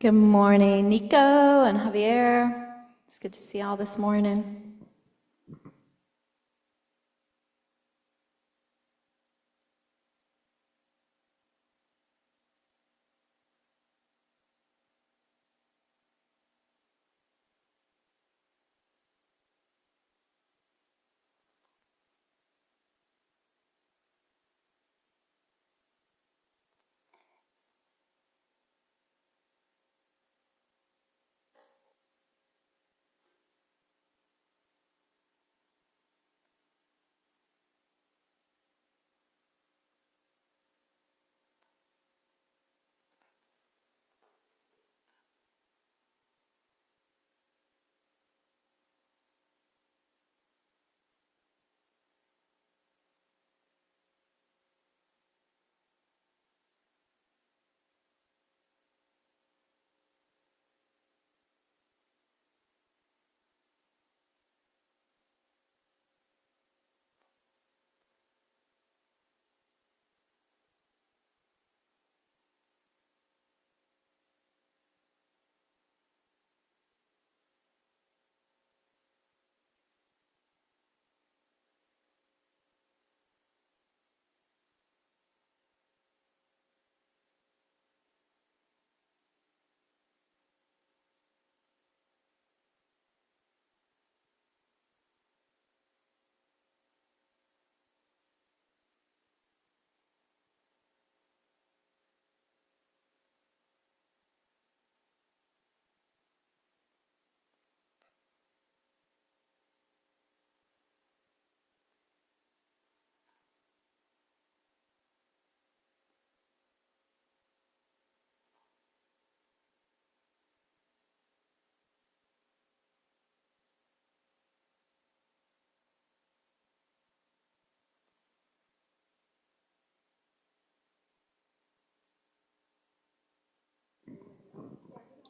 Good morning, Nico and Javier. It's good to see y'all this morning.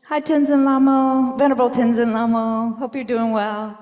Hi, Tenzin Lamo, Venerable Tenzin Lamo. Hope you're doing well.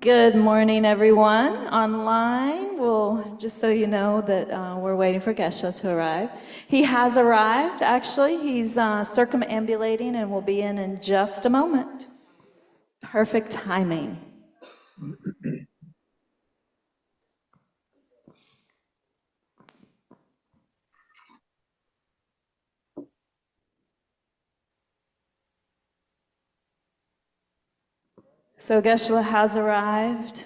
Good morning, everyone online. Well, just so you know that we're waiting for Geshe to arrive. He has arrived, actually. He's circumambulating and will be in just a moment. Perfect timing. So Geshe has arrived.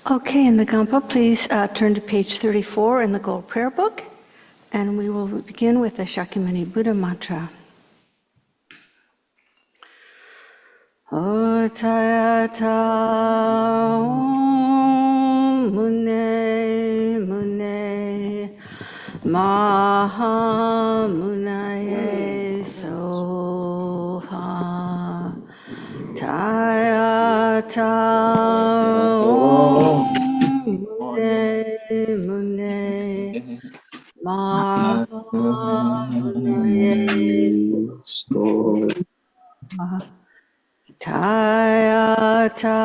Okay, in the Kadampa, please turn to page 34 in the Gold Prayer Book, and we will begin with the Shakyamuni Buddha mantra. O Tayata Om Mune Mune Maha Munaye Soha Tayata Om Mune Mune Maha Munaye Soha Tayata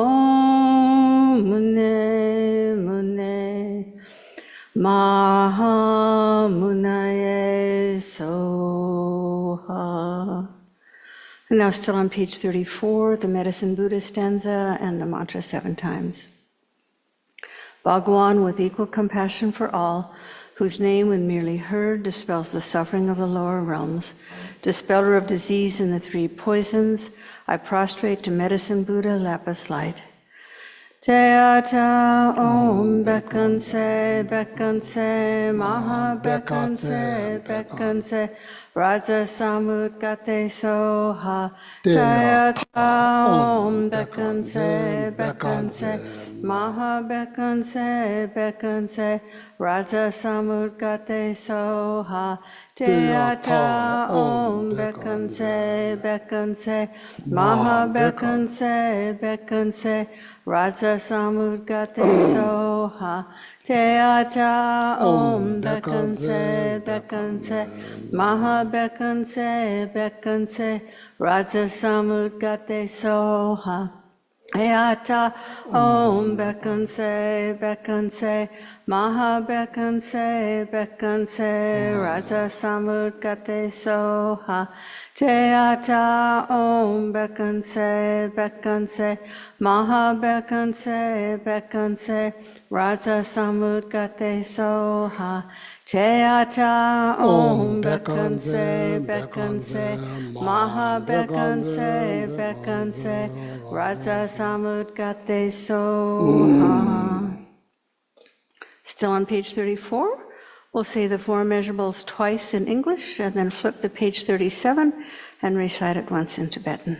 Om Mune Mune Maha Munaye Soha. And now still on page 34, the Medicine Buddha stanza and the mantra 7 times. Bhagwan, with equal compassion for all, whose name when merely heard dispels the suffering of the lower realms, dispeller of disease and the 3 poisons, I prostrate to Medicine Buddha lapis light. Jayata Om Bekanse Bekanse Maha Bekanse Bekanse Raja Samudgate Soha Jayata Om Bekanse Bekanse Maha Bekanse Bekanse Raja Samudgate Soha Jayata Om Bekanse Bekanse Maha Bekanse Bekanse Raja Samudgate Soha Teata Om Bekanse Bekanse Maha Bekanse Bekanse Raja Samudgate Soha Teata Om Bekanse Bekanse Maha Bekanse Bekanse Raja Samudgate Soha Teata Om Bekanse Bekanse Maha Bekanse Bekanse Raja Samudgate Soha Teata Om Bekanse Bekanse Maha Bekanse Bekanse Raja Samudgate Soha. Still on page 34, we'll say the 4 measurables twice in English and then flip to page 37 and recite it once in Tibetan.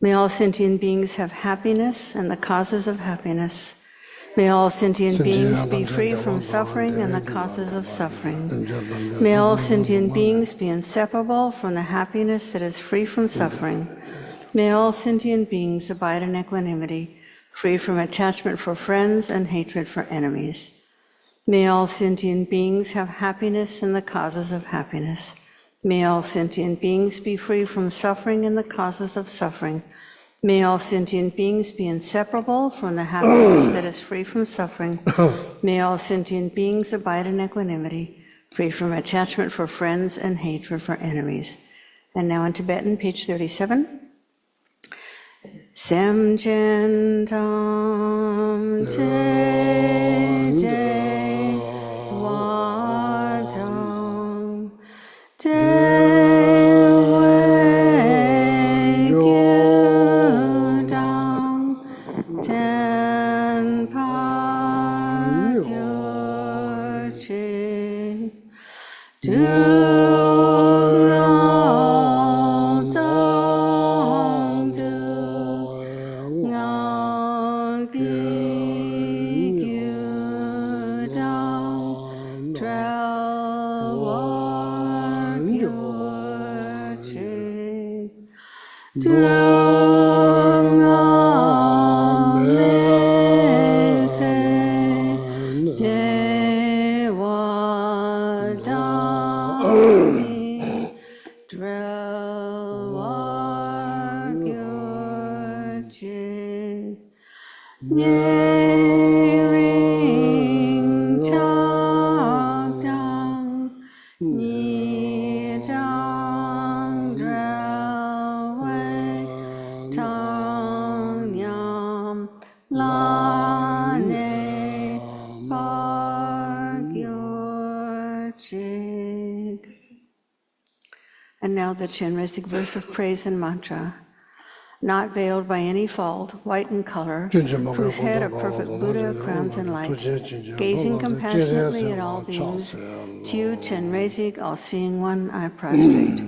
May all sentient beings have happiness and the causes of happiness. May all sentient beings be free from suffering and the causes of suffering. May all sentient beings be inseparable from the happiness that is free from suffering. May all sentient beings abide in equanimity, free from attachment for friends and hatred for enemies. May all sentient beings have happiness and the causes of happiness. May all sentient beings be free from suffering and the causes of suffering. May all sentient beings be inseparable from the happiness that is free from suffering. May all sentient beings abide in equanimity, free from attachment for friends and hatred for enemies. And now in Tibetan, page 37. Sem chen tam che je wa tam te wei gyu dam ten pa gyu chi do And now the Chenrezig verse of praise and mantra. Not veiled by any fault, white in color, whose head of perfect Buddha crowns in light, gazing compassionately at all beings, to you, Chenrezig, all-seeing one, I prostrate.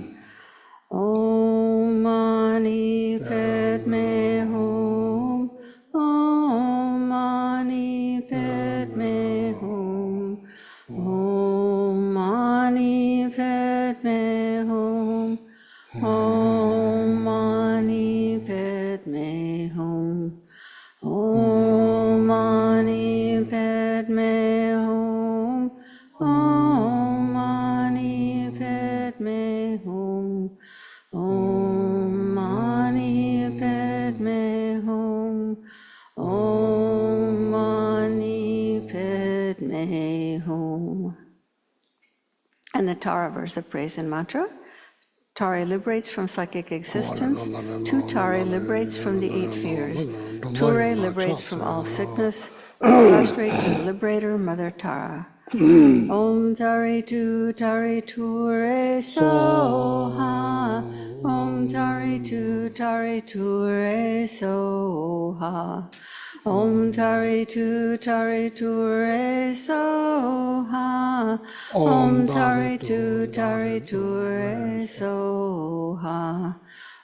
Om Mani Padme Hum, Om Mani Padme Hum, Om Mani Padme Hum, Om Mani Padme Hum, Om Mani Padme Hum, Om Mani Padme Hum, Om Mani Padme Hum, Om Mani Padme Hum. And the Tara verse of praise and mantra. Tari liberates from psychic existence. Tutari liberates from the 8 fears. Ture liberates from all sickness. Prostrate to the liberator, Mother Tara. Om Tari Tu Tari Ture Soha. Om Tari Tu Tari Ture Soha. Om Tari Tu Tari Ture Soha. Om Tari Tu Tari Ture Soha.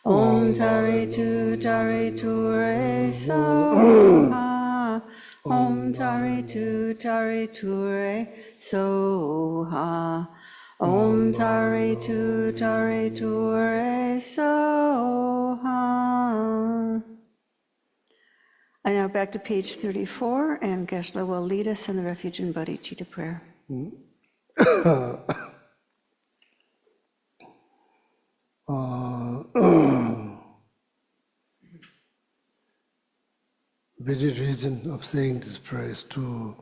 Om Tari Tu Tari Ture Soha. Om Tari Tu Tari Ture Soha. Om Tari Tu Tari Ture Soha. And now back to page 34, and Geshe-la will lead us in the Refuge and Bodhicitta prayer. Very reason of saying this prayer is to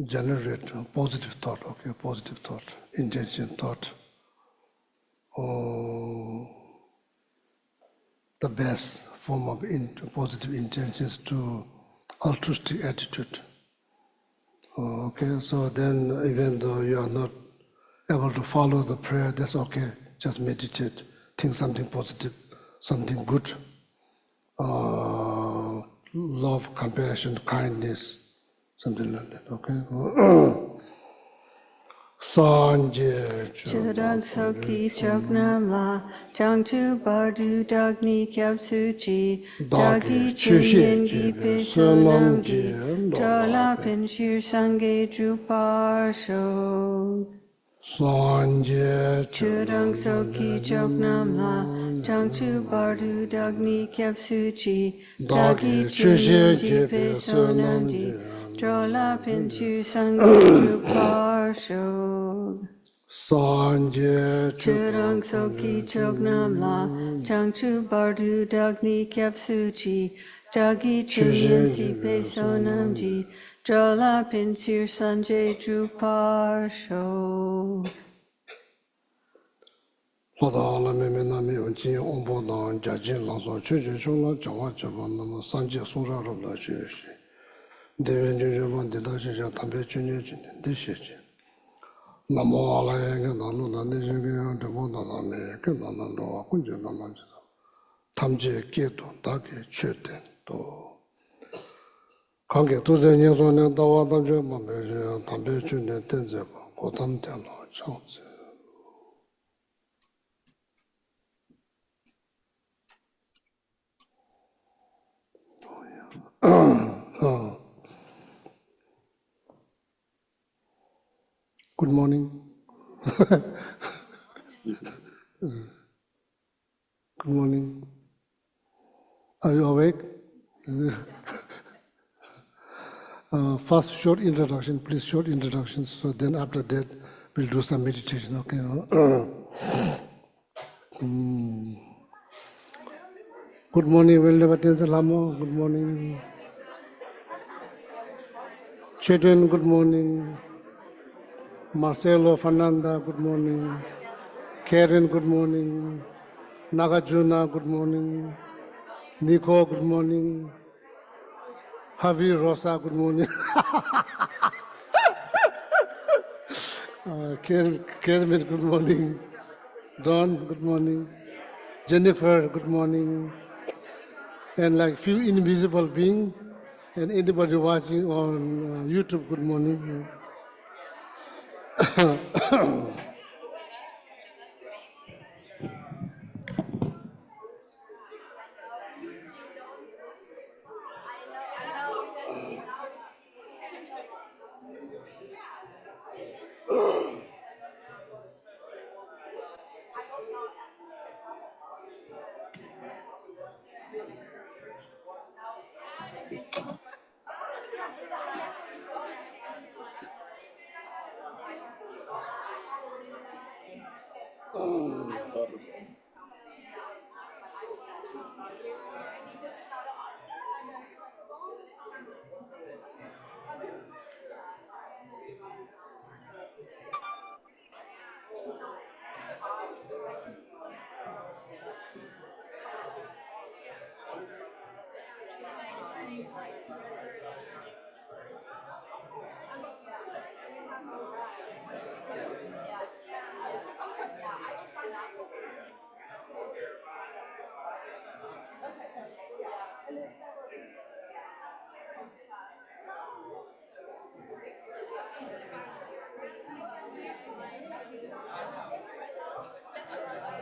generate a positive thought, okay, a positive thought, intention thought. The best form of positive intentions to altruistic attitude. Okay, so then even though you are not able to follow the prayer, that's okay. Just meditate, think something positive, something good. Love, compassion, kindness, something like that, okay? Sanje Chudang Soki Choknam La, Changchu Bardu Dagni Kyapsu Chi, Dagi Dagi Chushe Chinyin Gi Jebe Pe Sunam Sonam Ji Gi, Ndola Chola Pin Shir Sange Drupar Shog. Sanje Chudang Soki Choknam La, Changchu Bardu Dagni Kyapsu Chi, Dagi Dagi Chinyin Chushe Gi Pe Jebe Sonam Sunam Ji, Ji Chola Pin Shir Sange Drupar Shog. Sanje Churang Soki Chognam La, Changchu Bardu Dagni Kyapsuchi, Dagi Chinyin Si Pe Sonam Ji, Drala Pinsir Sanjay Drupar Sho. Lodala Meme Nami Unji Ombo Dan Jajin Laso Chuje Chungla Jawa Java Nama Sanje Sura Rabla Cheshi Deven Junjaman Dida Cheja Tampe Chunye Chine Deshechi Namo Alaya Ke Nanu Nani Jingi Demo Naname Ke Nanan Doa Kunje Nanan Jida Tamje Keto Dake Cheten To Kange Tuze Nyeso Ne Dawa Damche Mambe Tampe Chunye Tenze Kotam Tela Changze Good morning. Good morning. Are you awake? First, short introduction, please, short introductions. So then after that, we'll do some meditation, okay? Good morning, Wildebatin Salamo. Good morning. Chetan, good morning. Marcelo Fernanda, good morning. Karen, good morning. Nagarjuna, good morning. Nico, good morning. Javi Rosa, good morning. Kermit, good morning. Don, good morning. Jennifer, good morning. And like few invisible beings, and anybody watching on YouTube, good morning.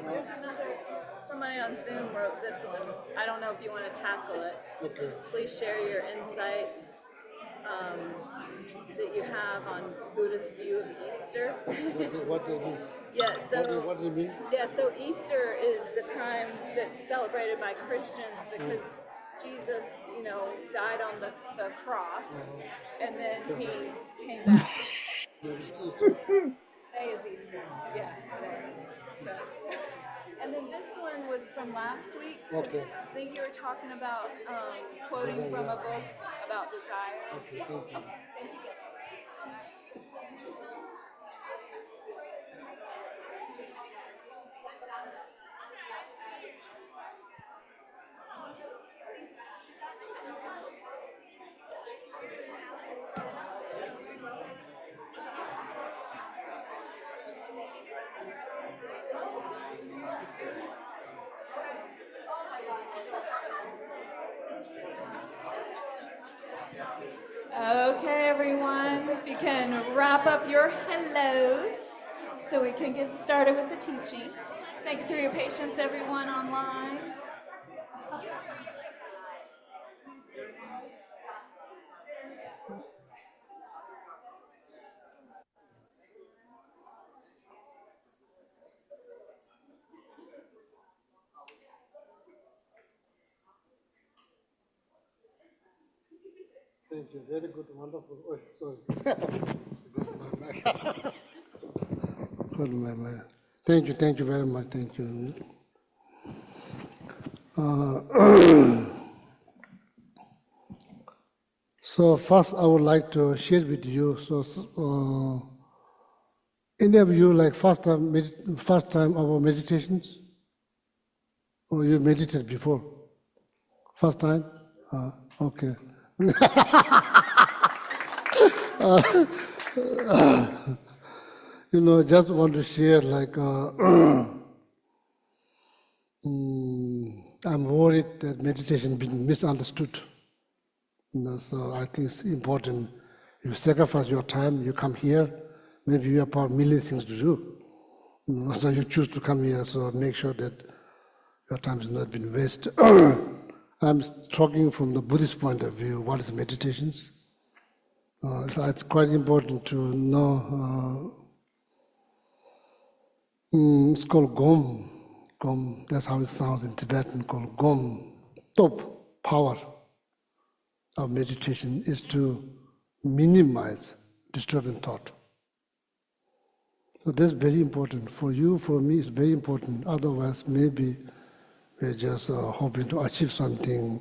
There's another, somebody on Zoom wrote this one. I don't know if you want to tackle it. Okay. Please share your insights that you have on Buddhist view of Easter. What do you mean? Yeah, so What do you mean? yeah, so Easter is the time that's celebrated by Christians because Jesus, died on the cross, and then he came back. Today is Easter. Yeah, today. So, and then this one was from last week. Okay. I think you were talking about quoting from a book about desire. Okay, Yeah. thank you. Okay. Thank you. Okay, everyone, if you can wrap up your hellos so we can get started with the teaching. Thanks for your patience, everyone online. Thank you. Very good, wonderful. Oh, sorry. Hold my mic. Thank you very much. Thank you. So first, I would like to share with you. So, any of you like first time our meditations, or you meditated before? First time? Okay. Just want to share like I'm worried that meditation been misunderstood. So I think it's important. You sacrifice your time, you come here, maybe you have about million things to do. So you choose to come here, so make sure that your time has not been wasted. I'm talking from the Buddhist point of view, what is meditations? So it's quite important to know. It's called Gom. Gom, that's how it sounds in Tibetan, called Gom. Top power of meditation is to minimize disturbing thought. So that's very important. For you, for me, it's very important. Otherwise, maybe we're just hoping to achieve something,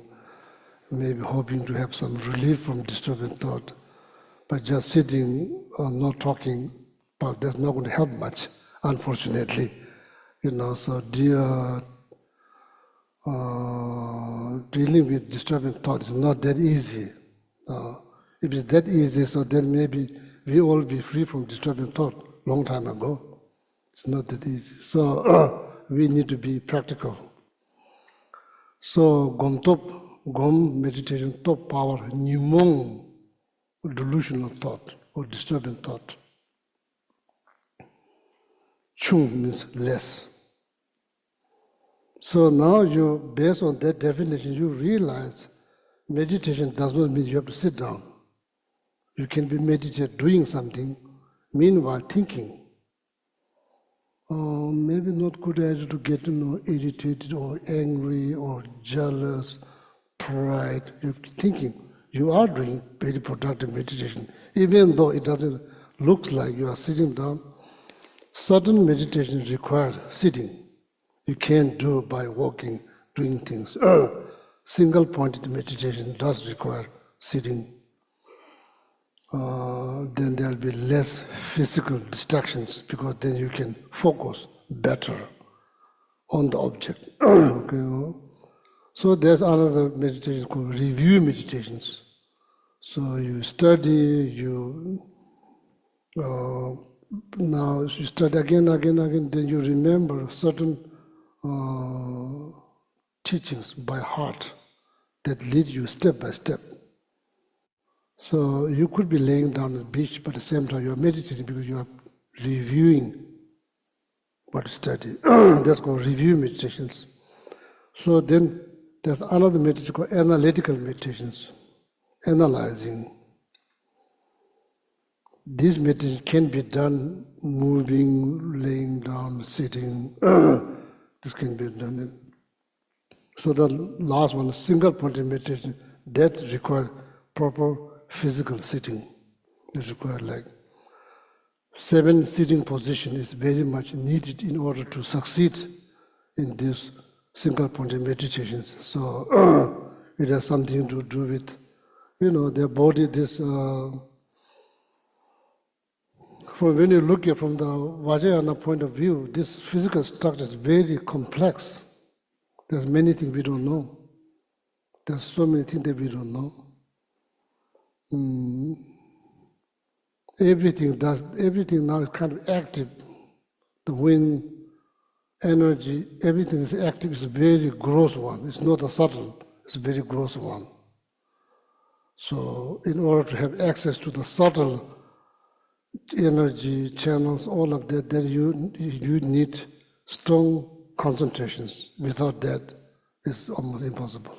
maybe hoping to have some relief from disturbing thought. But just sitting or not talking, but that's not going to help much, unfortunately. So dealing with disturbing thought is not that easy. If it's that easy, so then maybe we all be free from disturbing thought long time ago. It's not that easy. So we need to be practical. So Gom meditation top power, Nimong delusional thought or disturbing thought. Chung means less. So now based on that definition, you realize meditation does not mean you have to sit down. You can be meditating, doing something, meanwhile thinking. Maybe not good idea to get irritated or angry or jealous, pride. You're thinking. You are doing very productive meditation, even though it doesn't look like you are sitting down. Certain meditations require sitting. You can't do it by walking, doing things. Single-pointed meditation does require sitting. Then there'll be less physical distractions because then you can focus better on the object. Okay. So there's another meditation called review meditations. So you study, now you study again, then you remember certain teachings by heart that lead you step by step. So you could be laying down on the beach, but at the same time you are meditating because you are reviewing what you study. That's called review meditations. So then there's another meditation called analytical meditations, analyzing. This meditation can be done moving, laying down, sitting. This can be done. So the last one, single-pointed meditation, that requires proper physical sitting. It requires like 7 sitting position is very much needed in order to succeed in these single-pointed meditations. So it has something to do with, their body. When you look at from the Vajrayana point of view, this physical structure is very complex. There's many things we don't know. There's so many things that we don't know. Everything now is kind of active. The wind, energy, everything is active. It's a very gross one. It's not a subtle. It's a very gross one. So in order to have access to the subtle energy channels, all of that, then you need strong concentrations. Without that, it's almost impossible.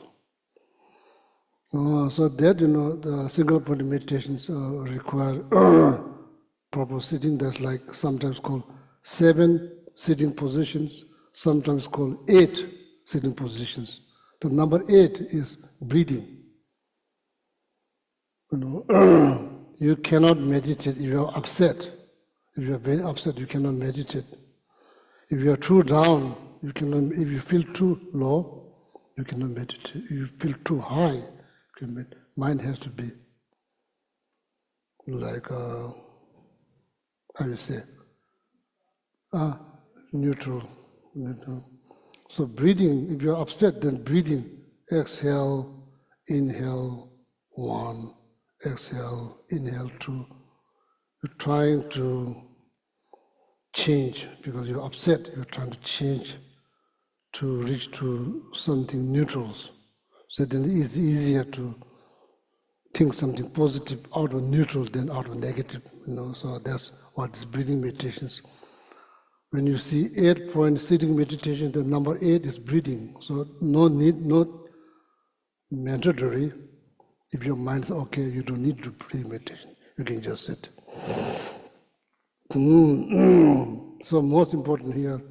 So that, the single point meditations require proper sitting. That's like sometimes called 7 sitting positions, sometimes called 8 sitting positions. The number 8 is breathing. You cannot meditate if you are upset. If you are very upset, you cannot meditate. If you are too down, you cannot. If you feel too low, you cannot meditate. If you feel too high, you can meditate. Mind has to be like, how you say, neutral. So breathing, if you are upset, then breathing, exhale, inhale, 1, exhale, inhale, 2. You're trying to change because you're upset. You're trying to change to reach to something neutral. So then it's easier to think something positive out of neutral than out of negative. So that's what this breathing meditations. When you see 8-point sitting meditation, the number 8 is breathing. So no need, not mandatory. If your mind is okay, you don't need to breathe meditation. You can just sit. So most important here,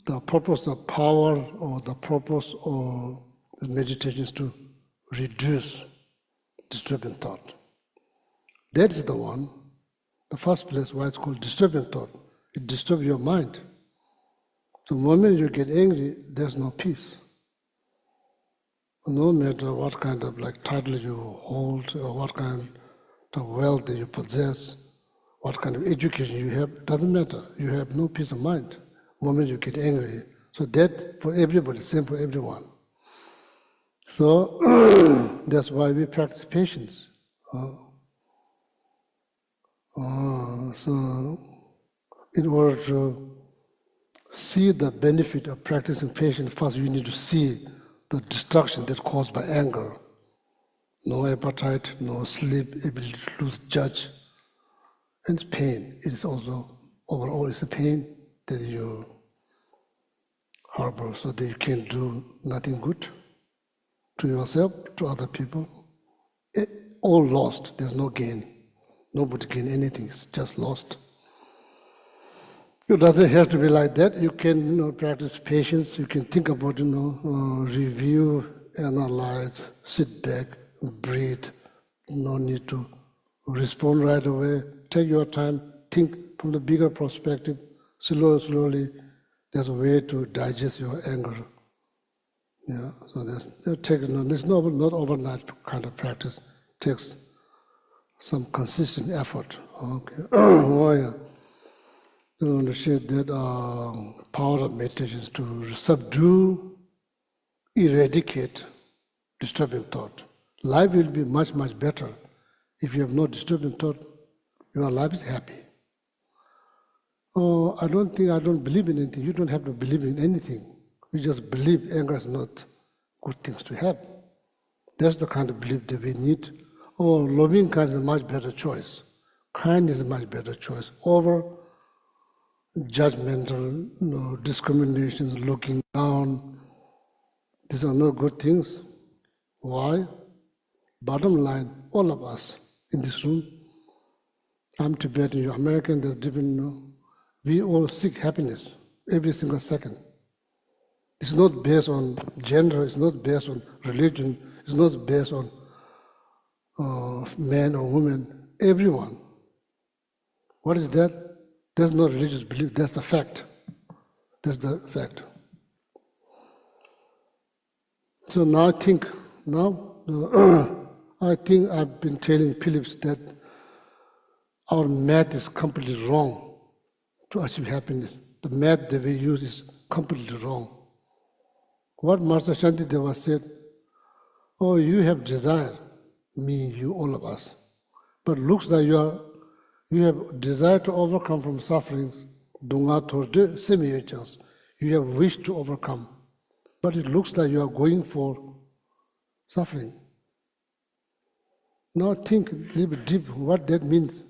the purpose of power or the purpose of the meditation is to reduce disturbing thought. That is the one, the first place why it's called disturbing thought. It disturbs your mind. The moment you get angry, there's no peace. No matter what kind of title you hold or what kind of wealth that you possess, what kind of education you have, doesn't matter. You have no peace of mind the moment you get angry. So that for everybody, same for everyone. So that's why we practice patience. So in order to see the benefit of practicing patience, first you need to see the destruction that's caused by anger. No appetite, no sleep, ability to lose judge. And pain. It is also, overall, it's a pain that you harbor so that you can't do nothing good to yourself, to other people. All lost, there's no gain. Nobody gain anything, it's just lost. It doesn't have to be like that. You can practice patience, you can think about, review, analyze, sit back, breathe. No need to respond right away. Take your time, think from the bigger perspective, slowly. There's a way to digest your anger. Yeah, so there's not overnight kind of practice. It takes some consistent effort. Okay. Oh yeah. I want to share that power of meditation is to subdue, eradicate disturbing thought. Life will be much, much better if you have no disturbing thought. Your life is happy. Oh, I don't believe in anything. You don't have to believe in anything. You just believe anger is not good things to have. That's the kind of belief that we need. Oh, loving kindness is a much better choice. Kindness is a much better choice over judgmental, discriminations, looking down. These are not good things. Why? Bottom line, all of us in this room, I'm Tibetan, you're American, there's different, we all seek happiness every single second. It's not based on gender, it's not based on religion, it's not based on man or woman, everyone. What is that? There's no religious belief, that's the fact. That's the fact. So now I think I've been telling Phillips that our math is completely wrong to achieve happiness. The math that we use is completely wrong. What Master Shantideva said, oh, you have desire, me, you, all of us. But looks like you have desire to overcome from sufferings, dunga torde semi chance. You have wish to overcome. But it looks like you are going for suffering. Now think a little bit deep what that means.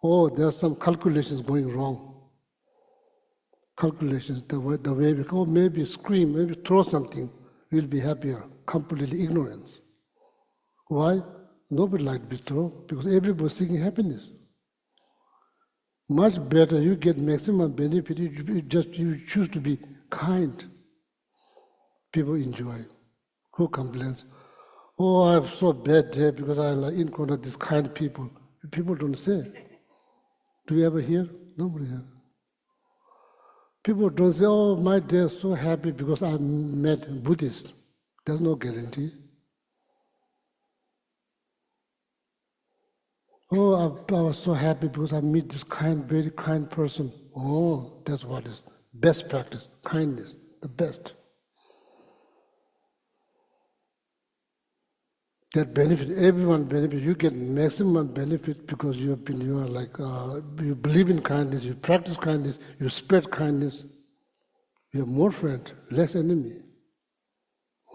Oh, there are some calculations going wrong. Calculations, the way we go, maybe scream, maybe throw something, we'll be happier. Completely ignorance. Why? Nobody likes to be thrown, because everybody's seeking happiness. Much better, you get maximum benefit, you choose to be kind. People enjoy. Who complains? Oh, I have so bad day because I encounter these kind of people. People don't say. Do you ever hear? Nobody hears. People don't say, oh, my day is so happy because I met Buddhist. There's no guarantee. Oh, I was so happy because I meet this very kind person. Oh, that's what is best practice, kindness, the best. That benefit, everyone benefit. You get maximum benefit because you believe in kindness, you practice kindness, you spread kindness. You have more friends, less enemy.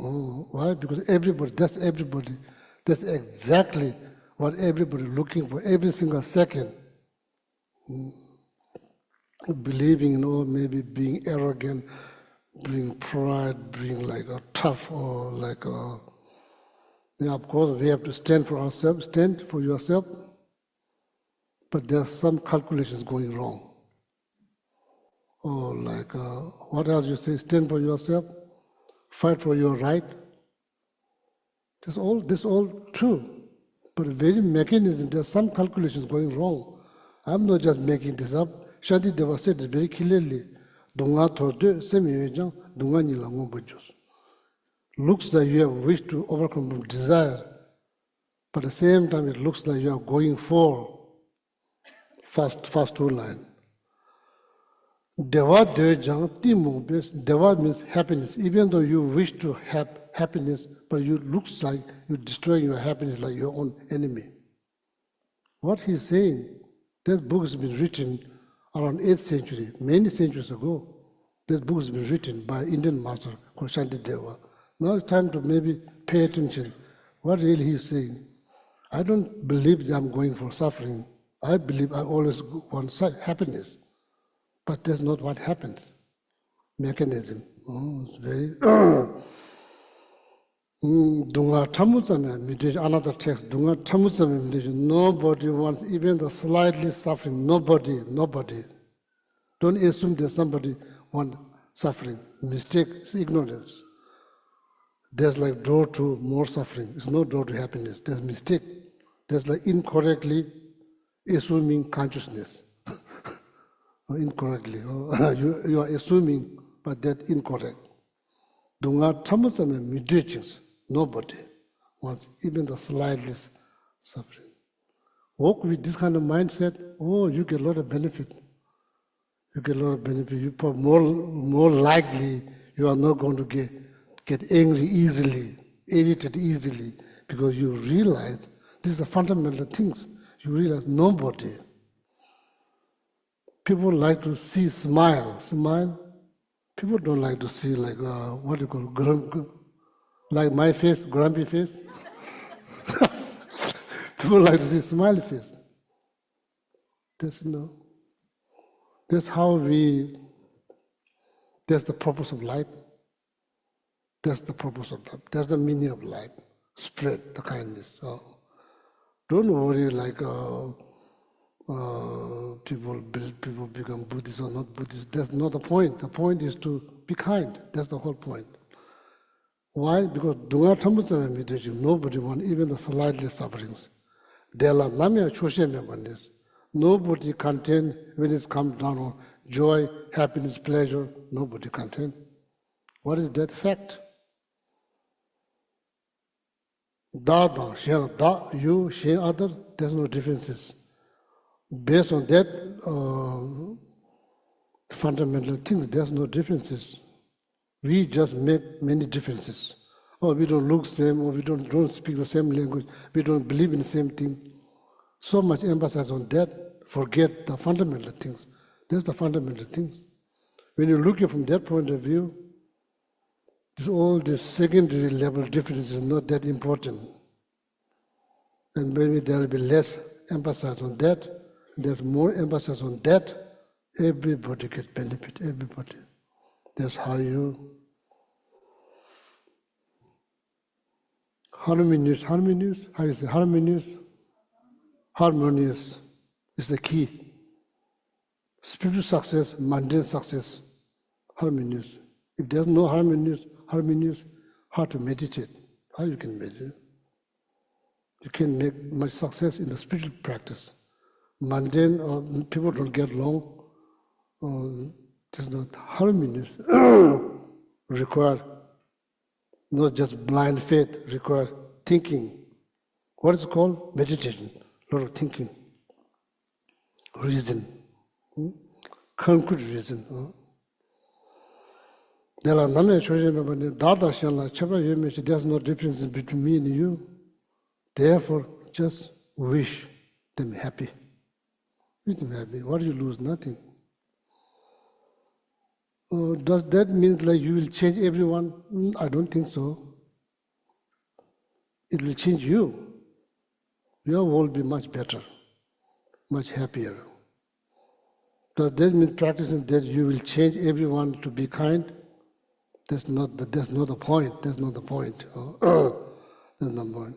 Oh, why? Because that's everybody. That's exactly what everybody looking for every single second. Believing in maybe being arrogant, being pride, being tough or of course we have to stand for ourselves, stand for yourself, but there's some calculations going wrong. Or what else you say, stand for yourself, fight for your right. This all true. But very mechanism, there's some calculations going wrong. I'm not just making this up. Shanti Deva said this very clearly. Dunga thorde semiyejang dunga nilango bujus. Looks like you have wished to overcome desire, but at the same time it looks like you are going for fast two line. Deva dejang timung bes. Deva means happiness. Even though you wish to have happiness, but you looks like you're destroying your happiness like your own enemy. What he's saying, that book has been written around 8th century, many centuries ago. This book has been written by Indian master called Shanti Deva. Now it's time to maybe pay attention. What really he's saying. I don't believe that I'm going for suffering. I believe I always want happiness. But that's not what happens. Mechanism. Oh, it's very Dunga Tamutsame meditation, another text, Dunga Tamutsame meditation. Nobody wants even the slightly suffering. Nobody. Don't assume that somebody wants suffering. Mistake, it's ignorance. There's door to more suffering. It's no door to happiness. There's mistake. There's incorrectly assuming consciousness. Incorrectly. You are assuming, but that's incorrect. Dunga Tamutsame meditations. Nobody wants even the slightest suffering. Walk with this kind of mindset, you get a lot of benefit. You get a lot of benefit. You probably more likely you are not going to get angry easily, irritated easily, because you realize these are fundamental things. You realize nobody. People like to see smile. People don't like to see what you call like my face, grumpy face. People like to see smiley face. That's how that's the purpose of life. That's the purpose of life. That's the meaning of life. Spread the kindness. So don't worry people become Buddhist or not Buddhist. That's not the point. The point is to be kind. That's the whole point. Why? Because Dunga Tamutsame meditation, nobody wants even the slightest sufferings. Nobody content when it comes down on joy, happiness, pleasure. Nobody content. What is that fact? Da, you, Shen, other, there's no differences. Based on that fundamental things, there's no differences. We just make many differences. We don't look same, or we don't speak the same language, we don't believe in the same thing. So much emphasis on that, forget the fundamental things. That's the fundamental things. When you look at it from that point of view, all the secondary level differences is not that important. And maybe there will be less emphasis on that. There's more emphasis on that. Everybody gets benefit, everybody. That's how you harmonious, how you say harmonious? Harmonious is the key. Spiritual success, mundane success, harmonious. If there's no harmonious, how to meditate? How you can meditate? You can make much success in the spiritual practice. Mundane or people don't get along. There's not harmonious. Require not just blind faith, require thinking. What is it called? Meditation. A lot of thinking. Reason. Concrete reason. There are none of there's no difference between me and you. Therefore, just wish them happy. Wish them happy. What do you lose? Nothing. Does that mean like you will change everyone? I don't think so. It will change you. Your world will be much better, much happier. Does that mean practicing that you will change everyone to be kind? That's not the point. That's not the point. That's not the point.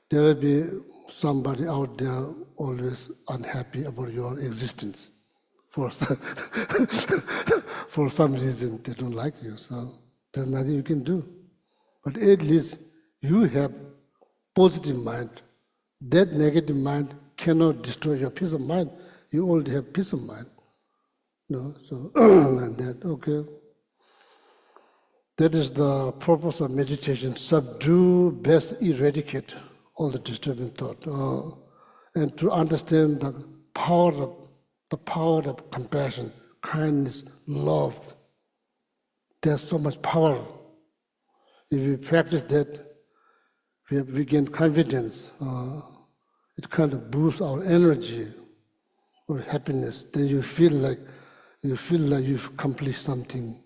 There will be somebody out there always unhappy about your existence. For some reason, they don't like you, so there's nothing you can do. But at least you have positive mind. That negative mind cannot destroy your peace of mind. You already have peace of mind. No, so and that, okay. That is the purpose of meditation: subdue, best eradicate all the disturbing thought, and to understand the power of compassion, kindness, love. There's so much power. If we practice that, we gain confidence. It kind of boosts our energy or happiness. Then you feel like you've accomplished something,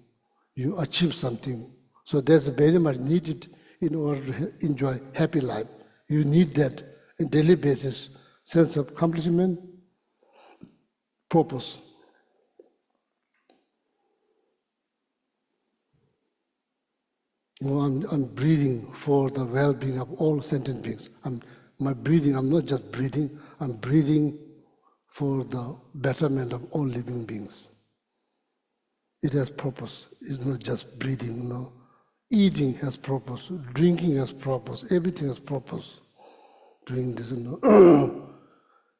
you achieved something. So that's very much needed in order to enjoy happy life. You need that on a daily basis, sense of accomplishment, purpose. I'm breathing for the well-being of all sentient beings. I'm not just breathing, I'm breathing for the betterment of all living beings. It has purpose. It's not just breathing, no. Eating has purpose, drinking has purpose, everything has purpose. Doing this,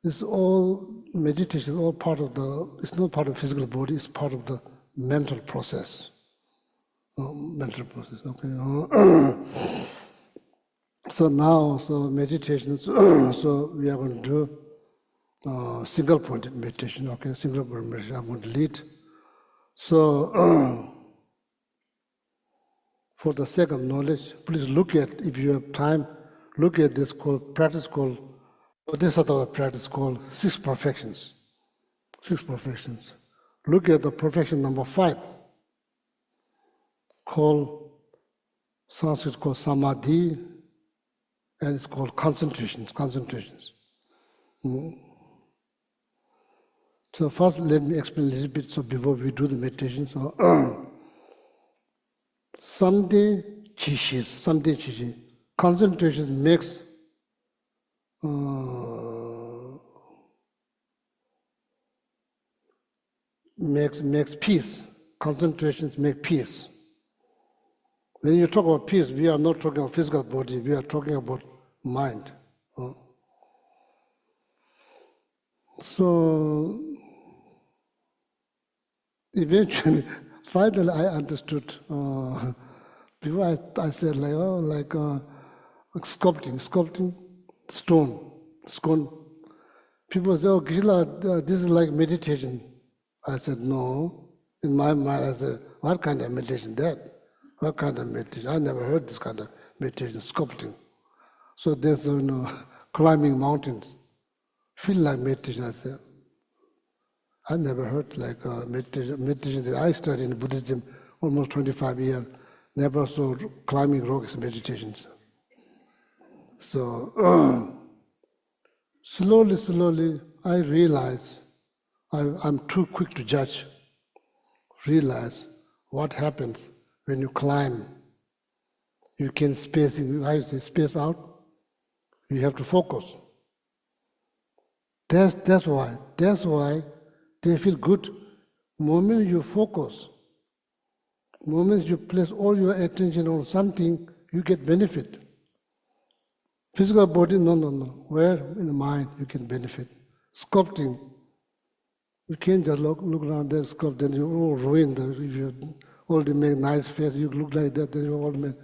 it's all meditation, all part of it's not part of the physical body, it's part of the mental process. Mental process, okay. So meditation, so we are going to do single-pointed meditation, okay, single-pointed meditation, I'm going to lead. So, for the sake of knowledge, please look at, if you have time, look at this practice called 6 perfections. 6 perfections. Look at the perfection number 5, Sanskrit called samadhi, and it's called concentrations. So first, let me explain a little bit. So before we do the meditation, so someday chishi. Concentration makes peace. Concentrations make peace. When you talk about peace, we are not talking about physical body. We are talking about mind. So eventually, finally, I understood. Before I said sculpting stone. People say, "Oh, Gishla, this is like meditation." I said, "No." In my mind, I said, "What kind of meditation that? What kind of meditation? I never heard this kind of meditation, sculpting." So there's climbing mountains. Feel like meditation. I said, I never heard like meditation that I studied in Buddhism almost 25 years. Never saw climbing rocks meditations. So Slowly, slowly, I realize I'm too quick to judge. Realize what happens when you climb. You can space out. You have to focus. That's why they feel good. Moment you focus, moment you place all your attention on something, you get benefit. Physical body, no. Where in the mind you can benefit. Sculpting, you can't just look around there, sculpt, then you all ruin if you only make nice face, you look like that, then you all make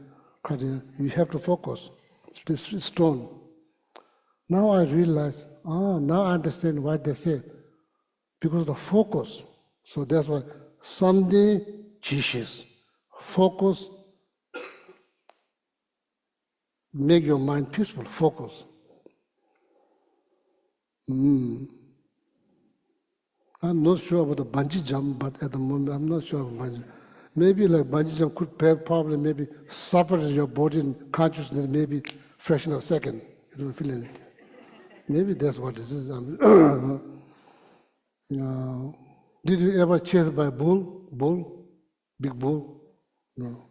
you have to focus. This stone. Now I realize, now I understand why they say. Because the focus. So that's why someday Jesus. Focus. Make your mind peaceful. Focus. I'm not sure about the bungee jump, but at the moment I'm not sure about bungee. Maybe like bungee jump could probably maybe separate your body and consciousness, maybe fraction of a second. You don't feel anything. Maybe that's what it is. Did you ever chased by a bull? Bull? Big bull? No.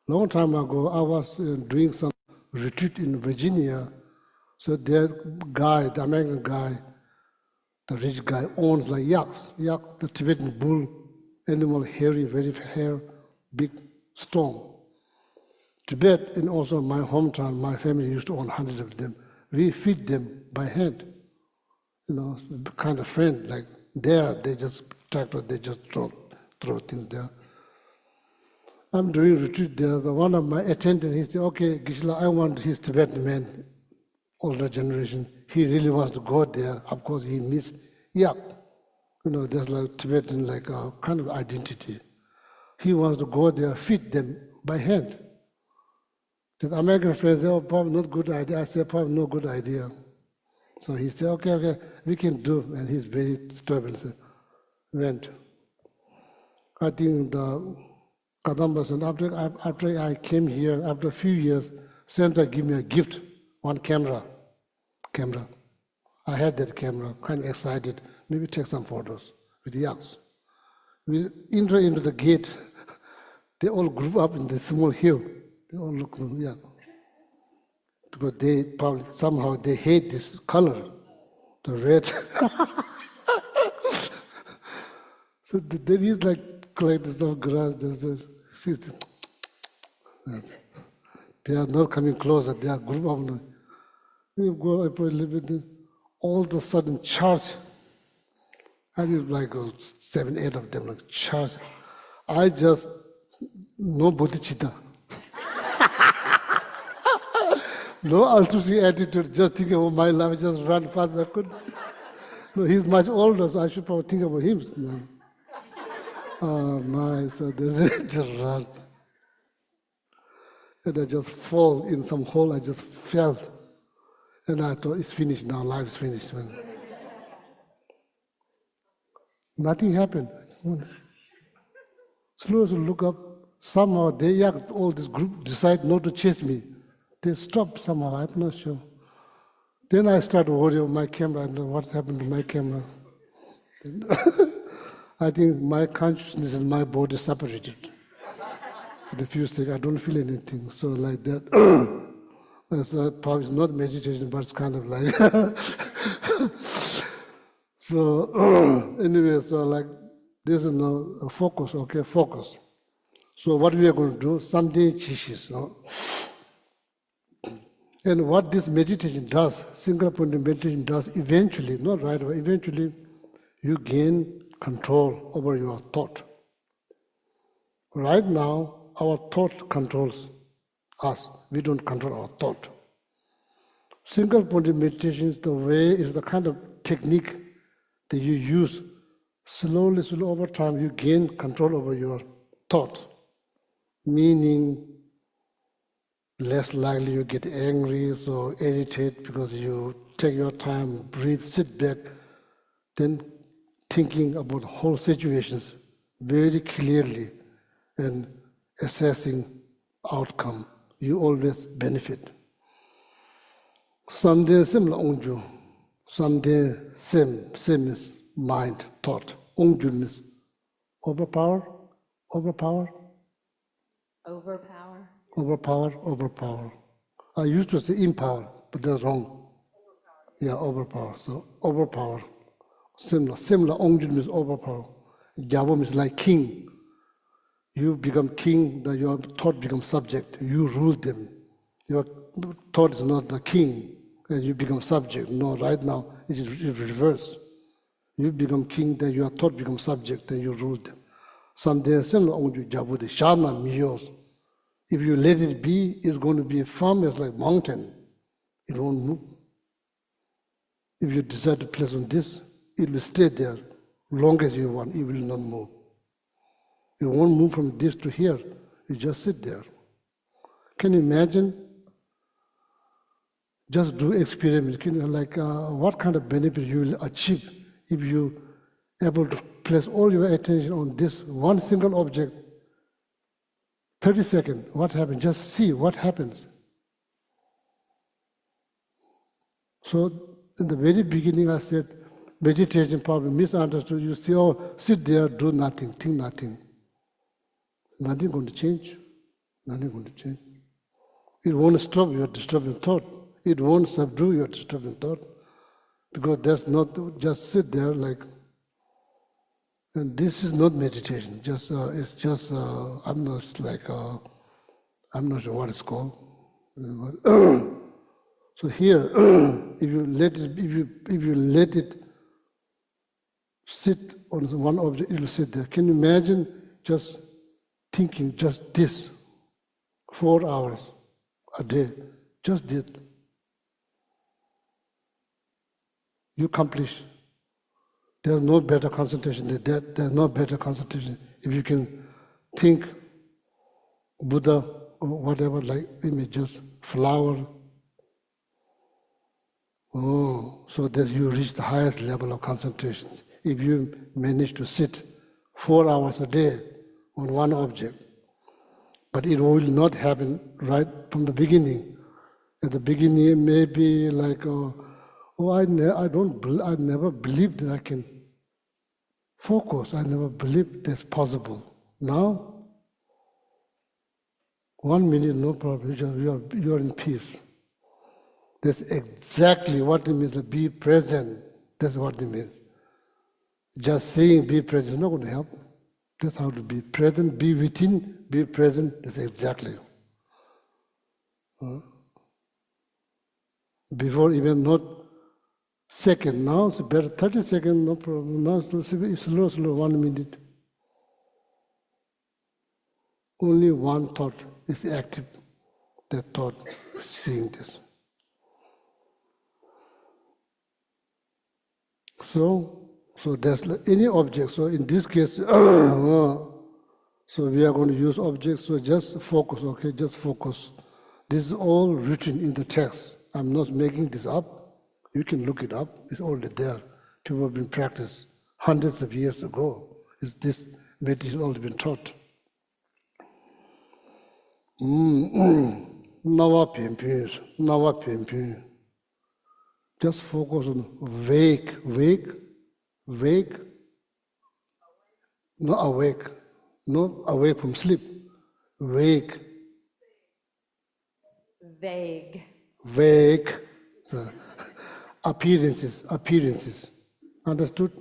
Long time ago, I was doing some retreat in Virginia. So that guy, the American guy, the rich guy, owns like yaks. Yak, the Tibetan bull, animal, hairy, very hair, big, strong. Tibet and also my hometown, my family used to own hundreds of them. We feed them by hand. Kind of friend, like there, they just tractor, they just throw things there. I'm doing retreat there. One of my attendants, he said, okay, Gisela, I want his Tibetan man, older generation. He really wants to go there. Of course, he missed yak. There's like Tibetan, like a kind of identity. He wants to go there, feed them by hand. The American friends say, oh, probably not good idea. I said, probably no good idea. So he said, okay, we can do. And he's very stubborn. So went. I think the Kadampa said, after I came here, after a few years, Santa gave me a gift, one camera. I had that camera, kind of excited. Maybe take some photos with the yaks. We enter into the gate. They all group up in the small hill. They all look, yeah. Because they probably somehow they hate this color, the red. So they use like collect this of grass. They are not coming closer. They are group up. We go up a little bit. All of a sudden, charge. I did like 7, 8 of them like charge. I just no bodhicitta. No altruistic attitude, just think about my life, just run fast as I could. No, he's much older, so I should probably think about him now. Oh my, so they just run. And I just fall in some hole, I just fell. And I thought, it's finished now, life is finished. Nothing happened. Slowly look up, somehow they, all this group decide not to chase me. They stopped somehow, I'm not sure. Then I started worrying about my camera, I don't know what's happened to my camera. I think my consciousness and my body separated. In a few seconds, I don't feel anything, so like that. It's probably not meditation, but it's kind of like. So anyway, so like this is now focus, okay, focus. So what we are going to do, something teaches, no? And what this meditation does, single point meditation does, eventually, not right away, eventually you gain control over your thought. Right now, our thought controls us. We don't control our thought. Single point meditation is the way, is the kind of technique that you use. Slowly over time, you gain control over your thought. Meaning, less likely you get angry or irritated because you take your time, breathe, sit back, then thinking about whole situations very clearly and assessing outcome. You always benefit. Someday similar onju. Someday, same is mind, thought. Ongjul means overpower, overpower, Overpower. overpower, overpower. I used to say empower, but that's wrong. Yeah, overpower. So overpower. Similar. Ongjul means overpower. Gyabo means like king. You become king, then your thought becomes subject. You rule them. Your thought is not the king, and you become subject. No, right now it is reverse. You become king, then your thought becomes subject, and you rule them. Someday, similar onju jabu de shana miyos. If you let it be, it's going to be firm as like mountain. It won't move. If you decide to place on this, it will stay there long as you want. It will not move. You won't move from this to here. You just sit there. Can you imagine? Just do experiment. Can you, what kind of benefit you will achieve if you able to place all your attention on this one single object. 30 seconds. What happens? Just see what happens. So in the very beginning, I said meditation probably misunderstood. You see, oh, sit there, do nothing, think nothing. Nothing going to change. Nothing going to change. It won't stop your disturbing thought. It won't subdue your disturbing thought. Because that's not just sit there like, and this is not meditation. It's just I'm not sure what it's called. So here, if you let it sit on one object, it will sit there. Can you imagine just thinking just this 4 hours a day, just this? You accomplish. There's no better concentration than that. There's no better concentration. If you can think Buddha or whatever, like images, flower. Oh, so that you reach the highest level of concentration. If you manage to sit 4 hours a day on one object, but it will not happen right from the beginning. At the beginning, it may be like, I never believed that I can focus. I never believed that's possible. Now, 1 minute, no problem. You're in peace. That's exactly what it means to be present. That's what it means. Just saying be present is not going to help. That's how to be present, be within, be present. That's exactly. Before even not second, now it's better 30 seconds, no problem. Now it's slow, 1 minute. Only one thought is active. That thought, seeing this. So there's any object. So in this case, so we are going to use objects. So just focus, okay? Just focus. This is all written in the text. I'm not making this up. You can look it up. It's already there. People have been practiced hundreds of years ago. This meditation already been taught. Nawa pimpin. Just focus on wake, not awake from sleep. Wake. Vague. So, appearances. Understood?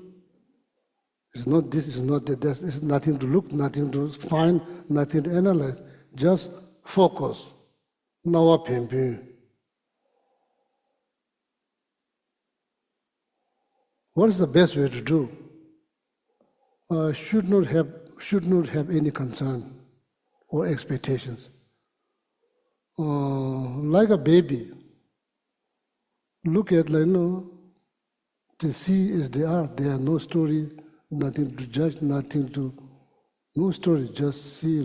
It's not this, it's not that. It's nothing to look, nothing to find, nothing to analyze. Just focus. Nawa pimpin. What is the best way to do? Should not have any concern or expectations. Like a baby, look at they see as they are. There are no story, nothing to judge, no story. Just see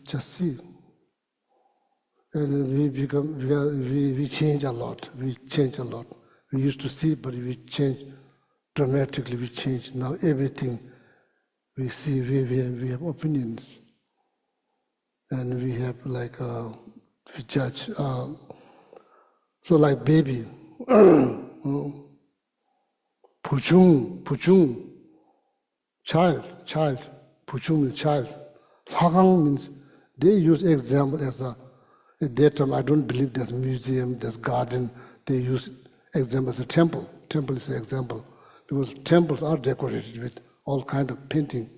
just see. And we change a lot. We change a lot. We used to see, but we change dramatically. We change now. Everything we see, we have opinions, and we have we judge. So like baby, puchung, child, puchung means child. Hagang means they use example as at that time I don't believe there's museum, there's garden. They use example as a temple. Temple is an example because temples are decorated with all kind of painting.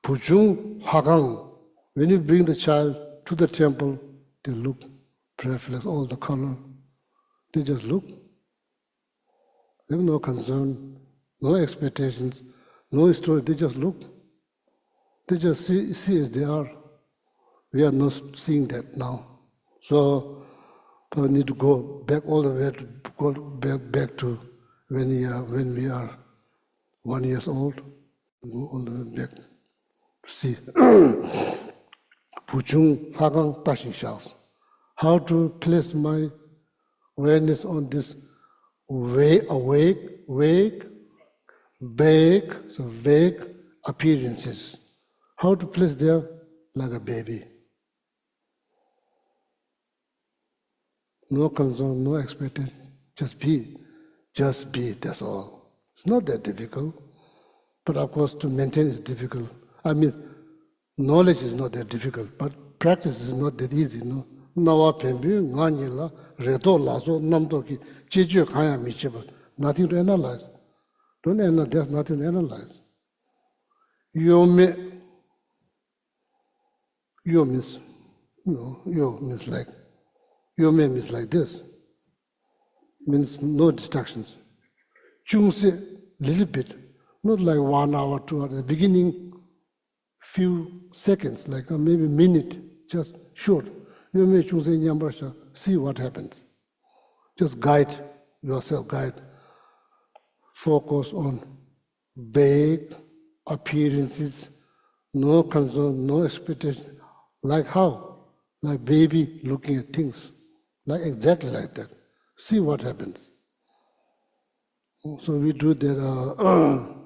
Puchung, hagang. When you bring the child to the temple, they look, preference, all the color. They just look. They have no concern, no expectations, no story. They just look. They just see as they are. We are not seeing that now. So we need to go back all the way to go back to when we are 1 year old. Go all the way back to see. Puchung Hagang Tashin Shas. How to place my awareness on this vague, so vague appearances. How to place there like a baby. No concern, no expectation. Just be, that's all. It's not that difficult. But of course, to maintain is difficult. I mean, knowledge is not that difficult, but practice is not that easy. No, nawa pembi ngani la reto laso namto ki jeju kaya micheba. Nothing to analyze. Don't analyze. There's nothing to analyze. Yo means, yo means like, yo means like this. Means no distractions. Chung se little bit, not like 1 hour, 2 hours. At the beginning, few seconds, like maybe minute, just short. You may choose a number, see what happens. Just guide yourself, focus on vague appearances, no concern, no expectation. Like how? Like baby looking at things, like exactly like that. See what happens. So we do that.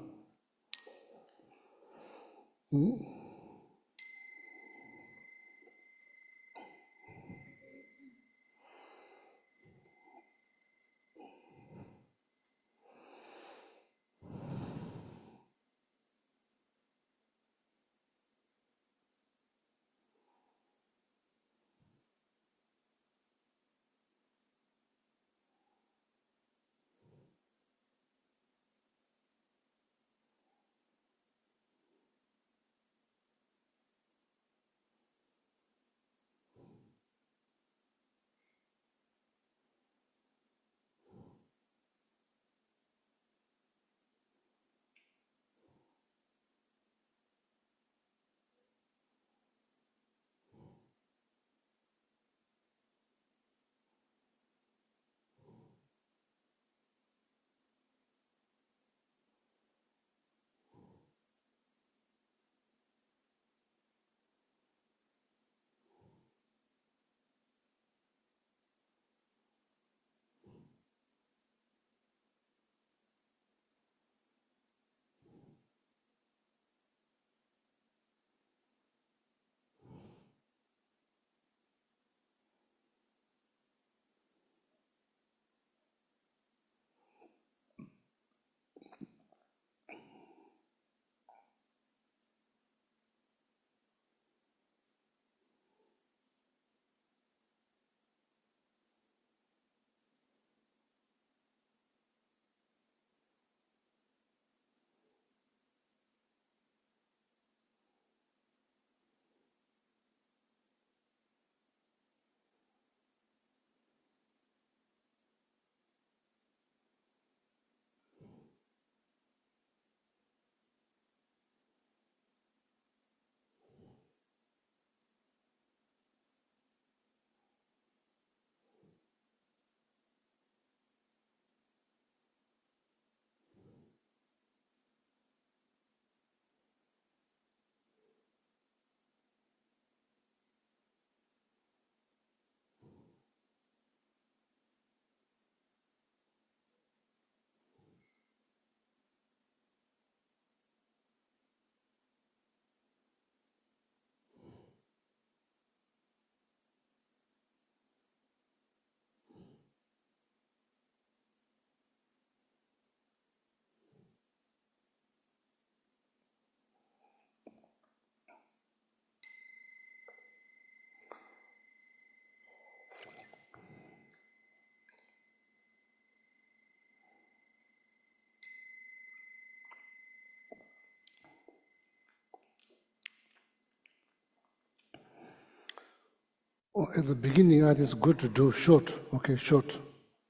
At the beginning, I think it's good to do short, okay, short.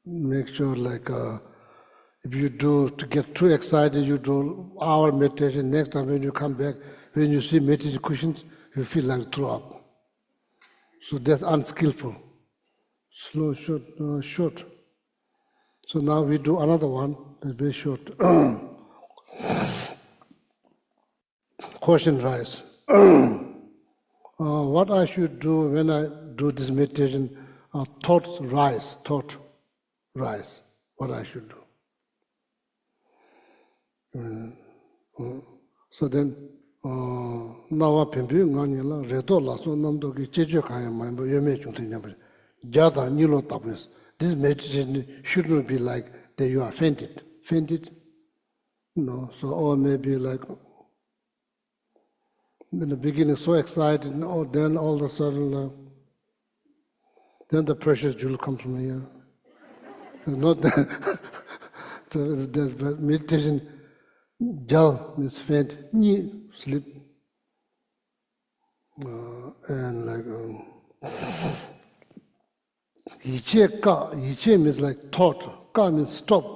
Make sure like if you do, to get too excited, you do hour meditation, next time when you come back, when you see meditation questions, you feel like throw up. So that's unskillful. Slow, short, short. So now we do another one, that's very short. Question rise. What I should do when I do this meditation, thought rise, what I should do. So then, nawa pimpi ngani la redo la so namdo ki jeje kaya mayimba yome chungte nyambar. Jada nilo tapnes. This meditation shouldn't be like that you are fainted. No, so or maybe like in the beginning so excited, then all of a sudden, then the precious jewel comes from here. Not that, the meditation, jal means faint, ni sleep, and like yiche means like thought, ka means stop.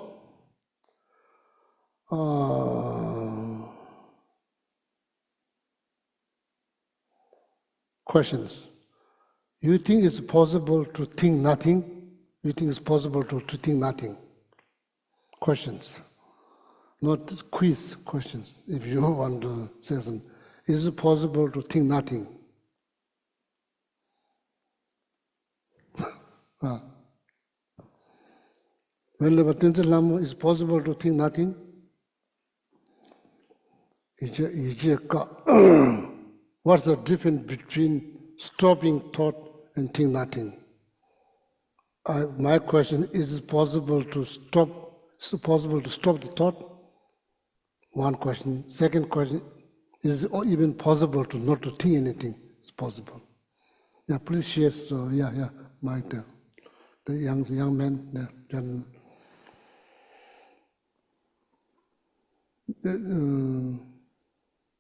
Questions. You think it's possible to think nothing? You think it's possible to think nothing? Questions. Not quiz questions. If you want to say something, is it possible to think nothing? When it's possible to think nothing? What's the difference between stopping thought and think nothing? My question is it possible to stop? Is it possible to stop the thought? One question. Second question, is it even possible to not to think anything? It's possible. Yeah, please share. So yeah, Mike, the young man, the gentleman.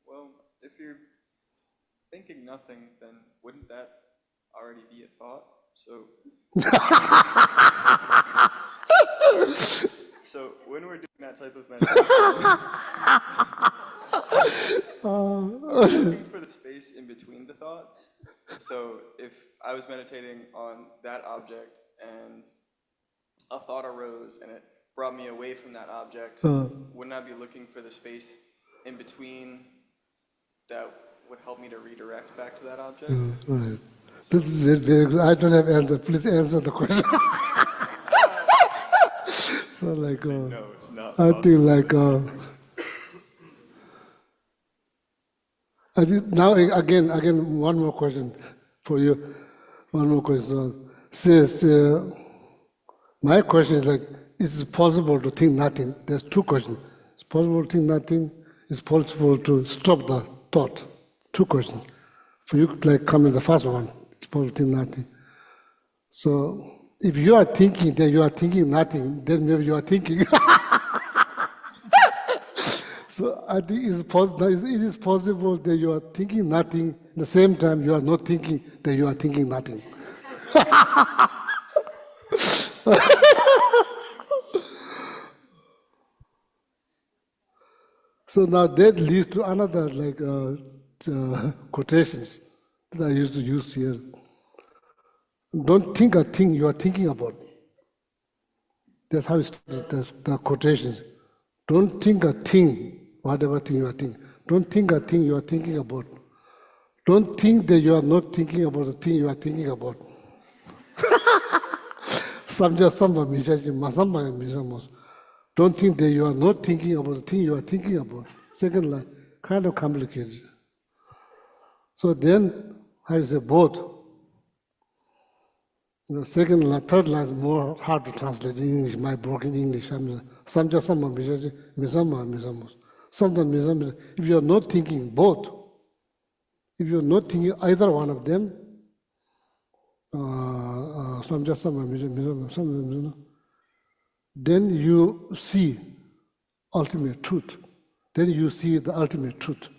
Well, if you're thinking nothing, then wouldn't that already be a thought? So when we're doing that type of meditation, looking for the space in between the thoughts. So if I was meditating on that object and a thought arose and it brought me away from that object, wouldn't I be looking for the space in between that would help me to redirect back to that object? Right. This is very good. I don't have answer. Please answer the question. So like, No, it's not I possible. think like, I think now again, one more question for you. One more question. Says, my question is like, is it possible to think nothing? There's two questions. It's possible to think nothing. It's possible to stop the thought. Two questions. For you, like, come in the first one. It's possible to think nothing. So if you are thinking that you are thinking nothing, then maybe you are thinking. So I think it is possible that you are thinking nothing, at the same time you are not thinking that you are thinking nothing. So now that leads to another like quotations that I used to use here. Don't think a thing you are thinking about. That's how it started, the quotations. Don't think a thing, whatever thing you are thinking. Don't think a thing you are thinking about. Don't think that you are not thinking about the thing you are thinking about. Don't think that you are not thinking about the thing you are thinking about. Second line, kind of complicated. So then, I say both. The second line, third line is more hard to translate in English, my broken English. Sometimes if you are not thinking both, if you are not thinking either one of them, then you see ultimate truth. Then you see the ultimate truth.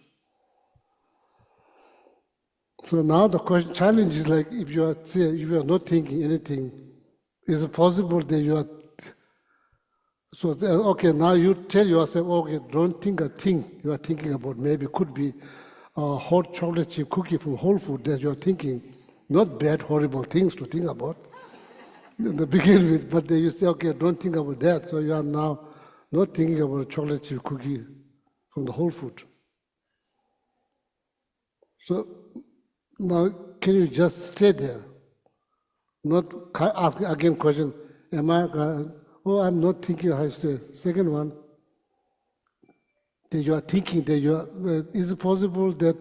So now the question, challenge is like, if you are, say, if you are not thinking anything, is it possible that you are, so, okay, now you tell yourself, okay, don't think a thing you are thinking about. Maybe could be a hot chocolate chip cookie from Whole Food that you are thinking, not bad, horrible things to think about in the begin with, but then you say, okay, don't think about that. So you are now not thinking about a chocolate chip cookie from the Whole Food. So now, can you just stay there? Not ask again question, am I, oh, I'm not thinking how to say. Second one, that you are thinking that you are, is it possible that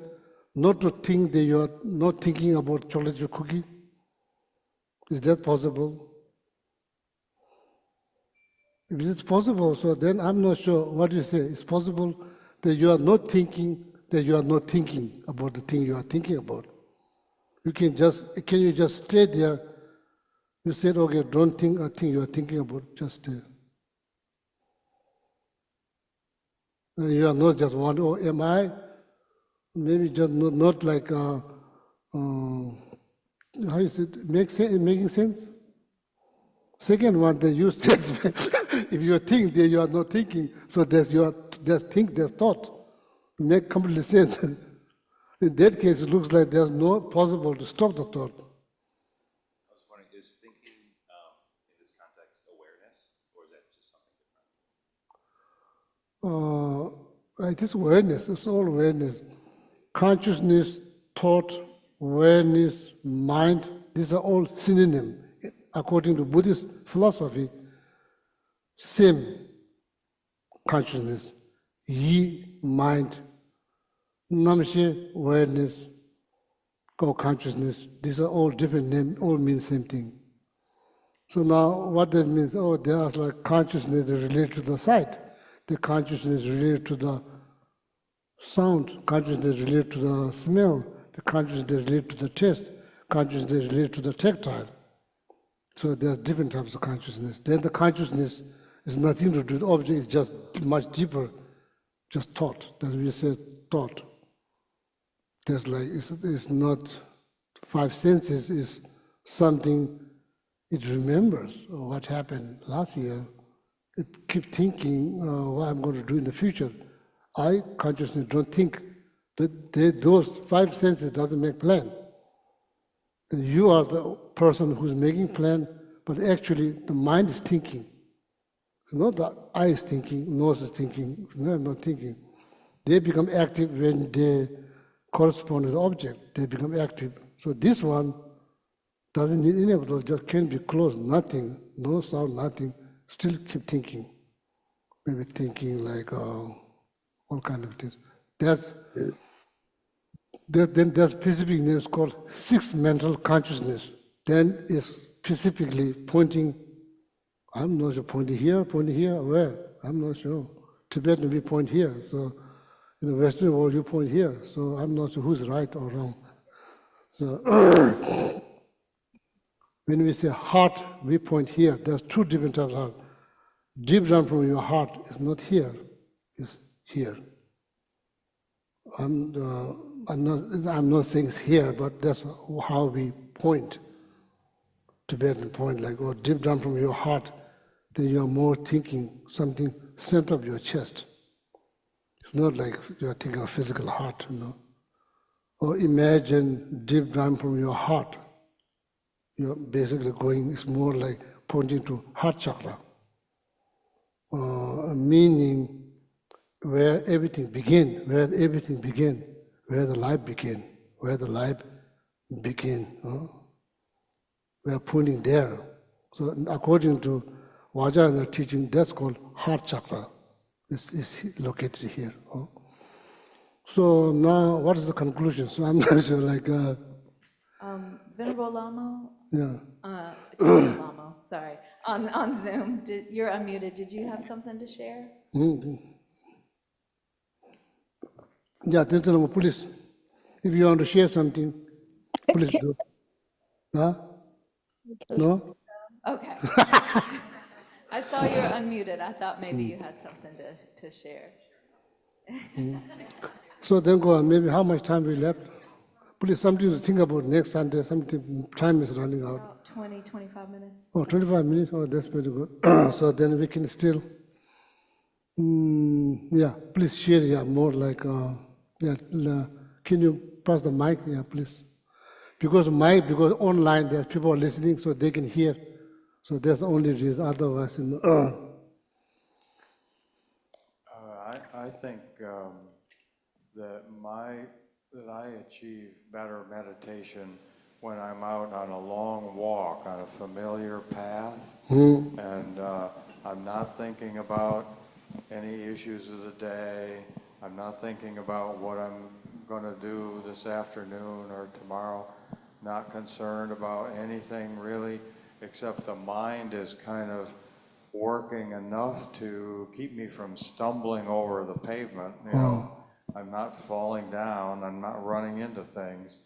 not to think that you are not thinking about chocolate chip cookie? Is that possible? If it's possible, so then I'm not sure what you say. It's possible that you are not thinking that you are not thinking about the thing you are thinking about. You can you just stay there? You said, okay, don't think a thing you are thinking about, just stay. And you are not just wondering, oh, am I? Maybe just not like, how is it, making sense? Second one, that you said, if you think that you are not thinking, so there's thought. Make complete sense. In that case, it looks like there's no possible to stop the thought. I was wondering, is thinking in this context awareness, or is that just something different? It is awareness, it's all awareness. Consciousness, thought, awareness, mind, these are all synonyms. According to Buddhist philosophy, same consciousness, yi, mind, namshe, awareness, consciousness, these are all different names, all mean same thing. So now what that means, oh, there are like consciousness that relate to the sight, the consciousness related to the sound, consciousness related to the smell, the consciousness related to the taste, consciousness related to the tactile. So there's different types of consciousness. Then the consciousness is nothing to do with object, it's just much deeper, just thought. That's what we say, thought. There's like, it's not, five senses is something it remembers, what happened last year. It keeps thinking what I'm going to do in the future. I, consciousness, don't think that those five senses doesn't make plan. And you are the person who's making plan, but actually the mind is thinking. Not the eye is thinking, nose is thinking, no, not thinking. They become active when they correspond to the object. They become active. So this one doesn't need any of those, just can be closed, nothing, no sound, nothing, still keep thinking. Maybe thinking like all kind of things. Then there's specific names called sixth mental consciousness. Then it's specifically pointing, I'm not sure, pointing here, where? I'm not sure. Tibetan, we point here. So in the Western world, you point here. So I'm not sure who's right or wrong. So when we say heart, we point here. There's two different types of heart. Deep down from your heart is not here, it's here. I'm not saying it's here, but that's how we point. Tibetan point, like, oh, deep down from your heart, then you're more thinking something center of your chest. It's not like you're thinking of physical heart, you know. Or imagine deep down from your heart, you're basically going, it's more like pointing to heart chakra, meaning where everything began, where the life began, we are pointing there. So according to Vajrayana teaching, that's called heart chakra. It's located here. So now, what is the conclusion? So I'm not sure, like... Venerable Lamo? Yeah. Lamo, sorry. On Zoom, you're unmuted. Did you have something to share? Mm-hmm. Yeah, please. If you want to share something, please do. Huh? No? Okay. I saw you're unmuted. I thought maybe you had something to share. So then go on. Maybe how much time we left? please something to think about next Sunday. Something time is running out. About 20, 25 minutes. Oh, 25 minutes. Oh, that's very good. So then we can still. Yeah, please share. Yeah, more like. Can you pass the mic? Yeah, please. Because online there's people listening, so they can hear. So that's the only reason. Otherwise, I think that I achieve better meditation when I'm out on a long walk on a familiar path, and I'm not thinking about any issues of the day. I'm not thinking about what I'm going to do this afternoon or tomorrow. Not concerned about anything really, except the mind is kind of working enough to keep me from stumbling over the pavement. You know, I'm not falling down. I'm not running into things.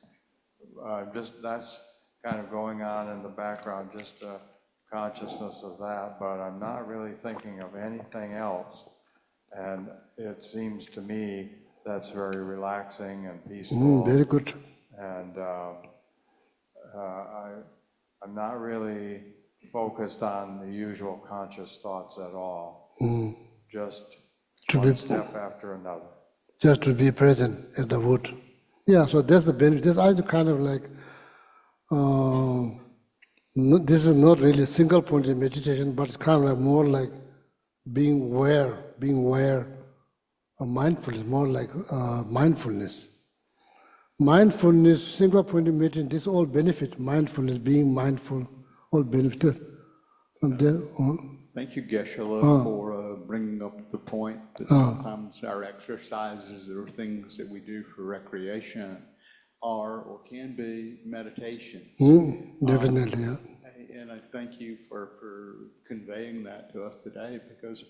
That's kind of going on in the background, just a consciousness of that. But I'm not really thinking of anything else. And it seems to me that's very relaxing and peaceful. very good. And I'm not really focused on the usual conscious thoughts at all. Just one step after another. Just to be present at the wood. Yeah, so that's the benefit. This is kind of like, this is not really single point in meditation, but it's kind of like more like being aware of mindfulness, more like mindfulness. Mindfulness, single point in meditation, this all benefit. Mindfulness, being mindful, all benefit. And then, Thank you, Geshe-la, for bringing up the point that sometimes our exercises or things that we do for recreation are or can be meditations. definitely, yeah. And I thank you for conveying that to us today, because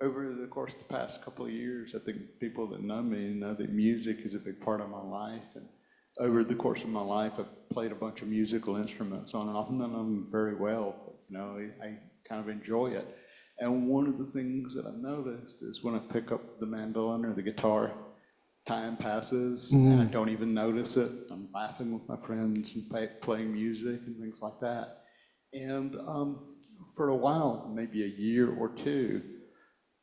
over the course of the past couple of years, I think people that know me know that music is a big part of my life. And over the course of my life, I've played a bunch of musical instruments on and off, and none of them very well. But, I kind of enjoy it. And one of the things that I've noticed is when I pick up the mandolin or the guitar, time passes and I don't even notice it. I'm laughing with my friends and playing music and things like that. And for a while, maybe a year or two,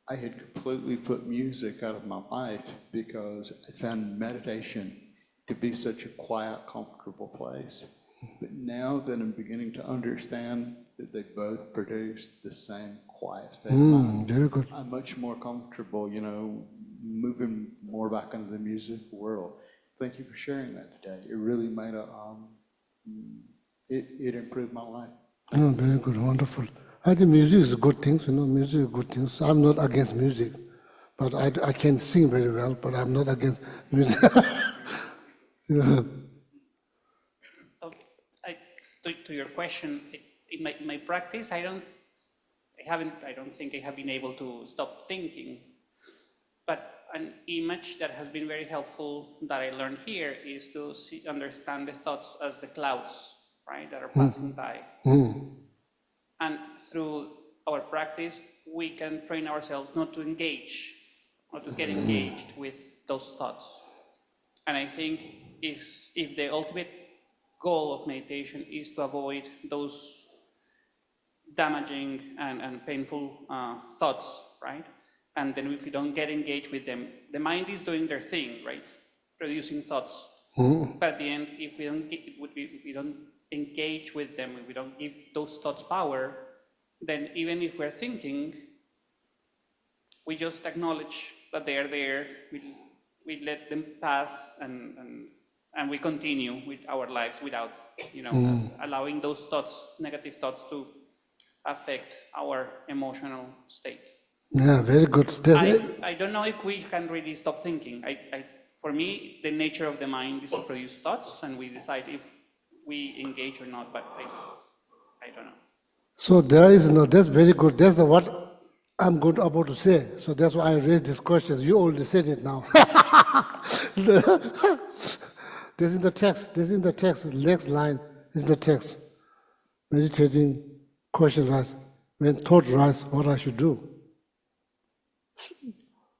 I had completely put music out of my life because I found meditation to be such a quiet, comfortable place. But now that I'm beginning to understand that they both produce the same quiet state of mind, Very good. I'm much more comfortable, moving more back into the music world. Thank you for sharing that today. It really made it improved my life. Oh, very good, wonderful. I think music is a good thing, music is a good thing. I'm not against music, but I can sing very well, but I'm not against music. Yeah. So, to your question, in my practice, I don't think I have been able to stop thinking. But an image that has been very helpful that I learned here is to understand the thoughts as the clouds, right, that are passing by. And through our practice, we can train ourselves not to get engaged with those thoughts. And I think if the ultimate goal of meditation is to avoid those damaging and painful thoughts, right? And then if we don't get engaged with them, the mind is doing their thing, right? It's producing thoughts. But at the end, if we don't engage with them, if we don't give those thoughts power, then even if we're thinking, we just acknowledge that they are there, we let them pass, and we continue with our lives without, allowing those thoughts, negative thoughts, to affect our emotional state. Yeah, very good. I don't know if we can really stop thinking. For me, the nature of the mind is to produce thoughts, and we decide if we engage or not, but I don't know. So there is that's very good. That's what I'm about to say. So that's why I raised this question. You already said it now. This is the text. This is the text. The next line is the text. Meditating, question rise. When thought rise, what I should do?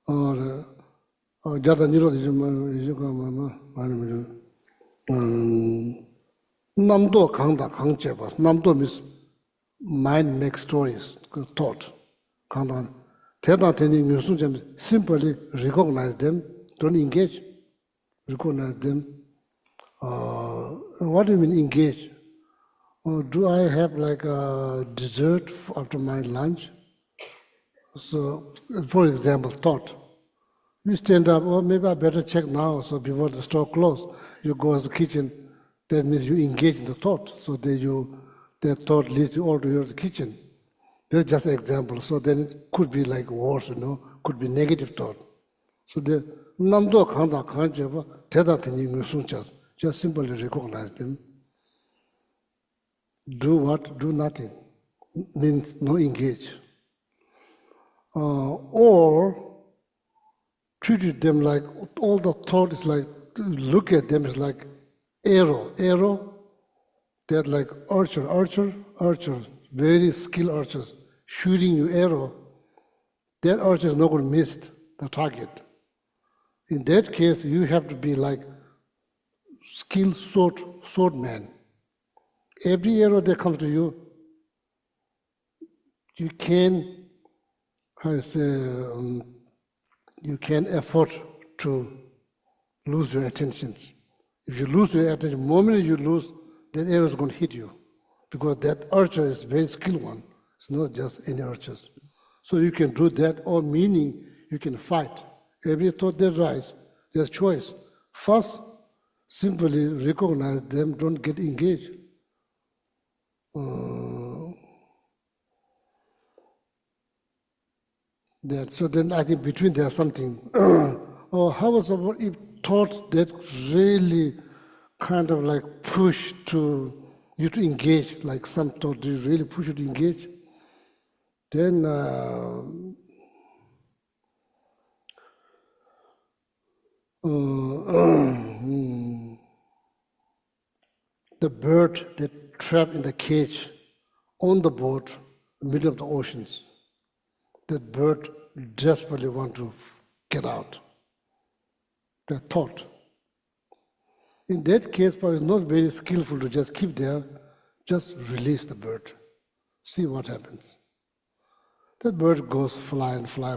Or namdo kangda kangcheba. Namdo means mind makes stories, thought. Kangda. Teta teni nyusun jem simply recognize them, don't engage. Recognize them. What do you mean engage? Do I have like a dessert after my lunch? So, for example, thought. You stand up, oh, maybe I better check now, so before the store closes, you go to the kitchen, that means you engage in the thought, so that thought leads you all to the kitchen. That's just an example, so then it could be like worse, could be negative thought. So the namdo kanda kanjeba, teda teni ngusunchas, just simply recognize them. Do what? Do nothing. Means no engage. Or treated them like all the thought is like look at them is like arrow. They're like archer, very skilled archers shooting you arrow. That archer is not going to miss the target. In that case, you have to be like skilled swordman. Every arrow that comes to you, you can, you can afford to lose your attention. If you lose your attention, the moment you lose, that arrow is going to hit you, because that archer is a very skilled one. It's not just any archers. So you can do that, or meaning you can fight. Every thought that rise, there's choice. First, simply recognize them, don't get engaged. So then I think between there's something. Or how about if thoughts that really kind of like push to you to engage, like some thought they really push you to engage, then the bird that trapped in the cage on the boat, middle of the oceans, that bird desperately want to get out. The thought. In that case, it's not very skillful to just keep there, just release the bird, see what happens. The bird goes fly and fly.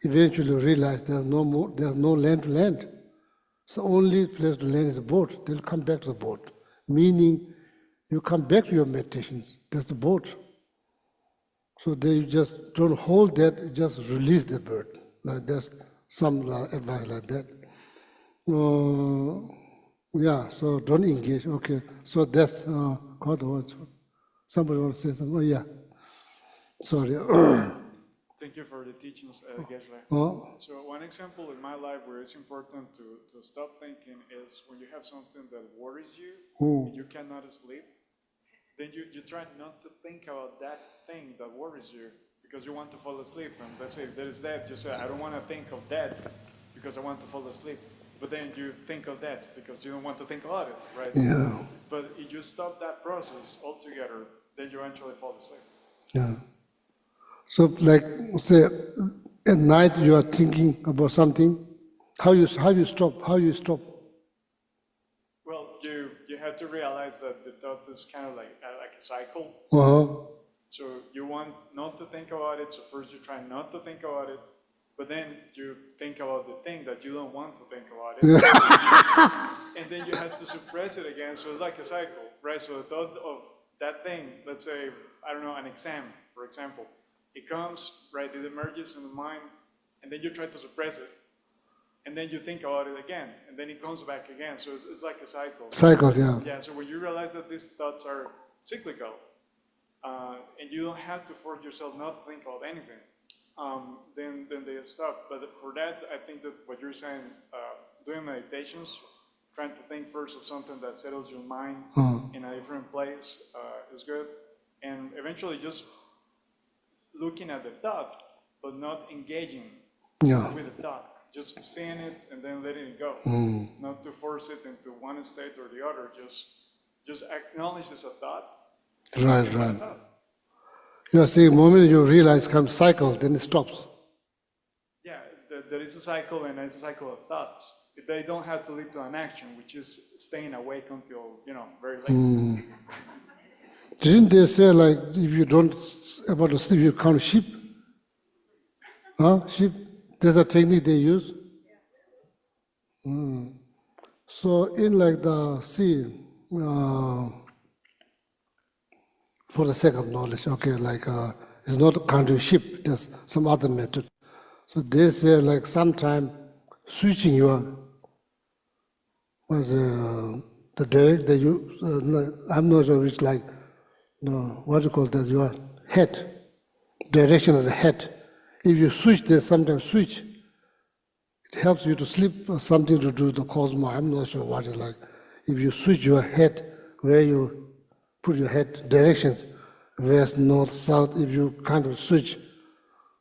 Eventually realize there's no land to land. So only place to land is the boat. They'll come back to the boat. Meaning, you come back to your meditations. That's the boat. So they just don't hold that. You just release the bird. Like there's some advice like that. Yeah. So don't engage. Okay. So that's called words. Somebody wants to say something? Oh yeah. Sorry. Thank you for the teachings, Geshe. So one example in my life where it's important to stop thinking is when you have something that worries you, and you cannot sleep, then you try not to think about that thing that worries you because you want to fall asleep. And let's say if there is that, you say, I don't want to think of that because I want to fall asleep. But then you think of that because you don't want to think about it, right? Yeah. But if you stop that process altogether, then you eventually fall asleep. Yeah. So, like, say, at night you are thinking about something. How you stop? How you stop? Well, you have to realize that the thought is kind of like a cycle. So you want not to think about it. So first you try not to think about it, but then you think about the thing that you don't want to think about it, and then you have to suppress it again. So it's like a cycle, right? So the thought of that thing, let's say, I don't know, an exam, for example. It comes, right, it emerges in the mind, and then you try to suppress it. And then you think about it again, and then it comes back again. So it's like a cycle. Cycles, yeah. Yeah, so when you realize that these thoughts are cyclical, and you don't have to force yourself not to think about anything, then they stop. But for that, I think that what you're saying, doing meditations, trying to think first of something that settles your mind in a different place is good. And eventually just looking at the thought, but not engaging with the thought. Just seeing it and then letting it go. Not to force it into one state or the other. Just acknowledge it's a thought. Right. You are saying the moment you realize comes cycle, then it stops. Yeah, there is a cycle, and there's a cycle of thoughts. they don't have to lead to an action, which is staying awake until, very late. Didn't they say like if you don't about to sleep, you count sheep? Huh? Sheep? There's a technique they use. So in like the for the sake of knowledge, okay, like it's not counting sheep. There's some other method. So they say like sometime switching your the direct that you I'm not sure which like no what do you call that your head direction of the head. If you switch, there's sometimes switch. It helps you to sleep or something to do with the cosmos. I'm not sure what it's like. If you switch your head where you put your head directions, west, north, south, if you kind of switch,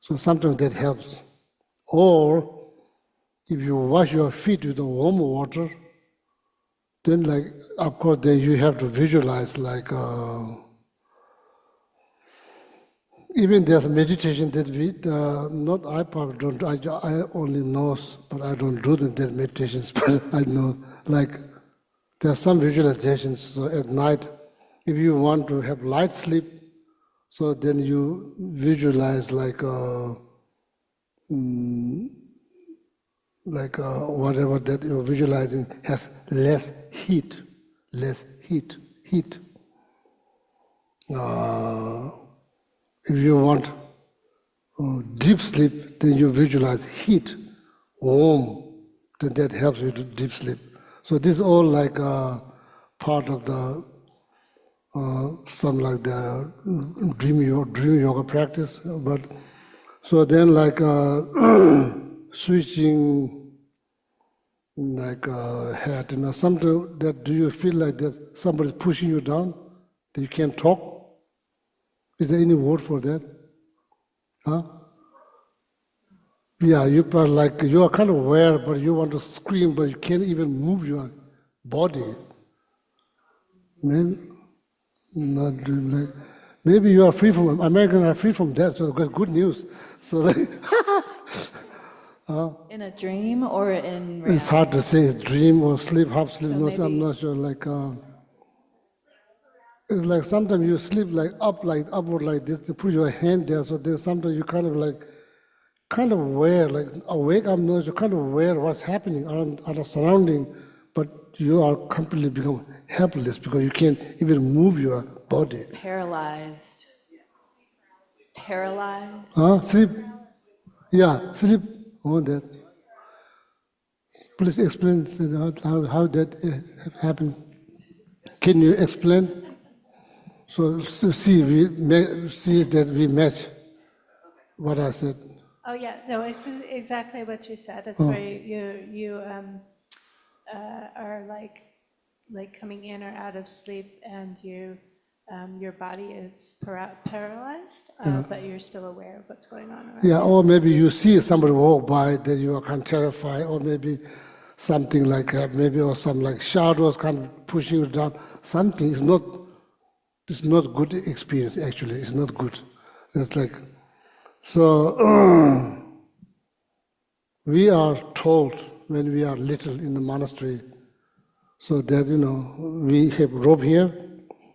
so sometimes that helps. Or if you wash your feet with the warm water, then like of course then you have to visualize like even there's meditation that we not I probably don't I only know but I don't do that meditations but I know like there are some visualizations so at night if you want to have light sleep so then you visualize like whatever that you're visualizing has less heat. If you want deep sleep, then you visualize heat, warm, then that helps you to deep sleep. So this is all like part of the some like the dream yoga practice. But so then like switching like head, something that do you feel like that somebody pushing you down, that you can't talk? Is there any word for that? Huh? Yeah, you are like you are kind of aware, but you want to scream, but you can't even move your body. Maybe not like maybe you are free from Americans are free from that, so that's good news. So like, In a dream or in reality? it's hard to say it's dream or sleep, half sleep. So No, maybe- I'm not sure. Like it's like sometimes you sleep like upward like this. You put your hand there, so there's sometimes you kind of aware, like awake. I'm not sure, kind of aware what's happening around the surrounding, but you are completely become helpless because you can't even move your body. Paralyzed. Paralyzed? Huh? Sleep? Yeah, sleep on that. Please explain how that happened. Can you explain? So see that we match what I said. Oh, yeah, no, it's exactly what you said. It's where you are like coming in or out of sleep and your body is paralyzed, but you're still aware of what's going on around Yeah, you. or maybe you see somebody walk by that you are kind of terrified, or maybe something like maybe or some like shadows kind of pushing you down. Something is not. It's not good experience. Actually, it's not good. It's like so. We are told when we are little in the monastery, so that we have rope here.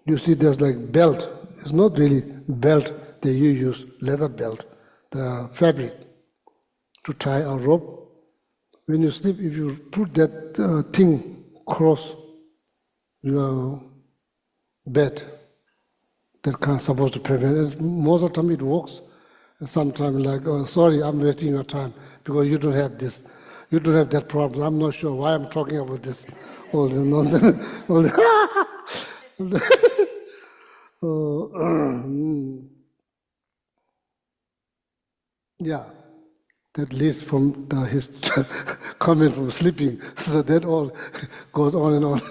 You see, there's like belt. It's not really belt that you use, leather belt, the fabric to tie a rope. When you sleep, if you put that thing across your bed, that kind of supposed to prevent it. Most of the time it works. Sometimes like, oh, sorry, I'm wasting your time because you don't have this. You don't have that problem. I'm not sure why I'm talking about this. All the nonsense. Yeah, that leads from his comment from sleeping. So that all goes on and on.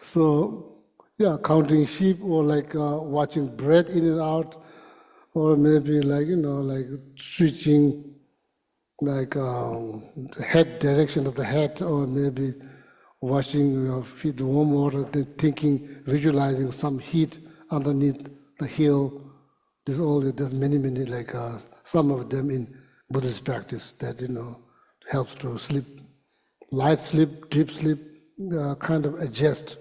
So, yeah, counting sheep or like watching breath in and out, or maybe like, like switching like head direction of the head, or maybe washing your feet with warm water, then thinking, visualizing some heat underneath the heel. There's many, like some of them in Buddhist practice that, helps to sleep. Light sleep, deep sleep, kind of adjust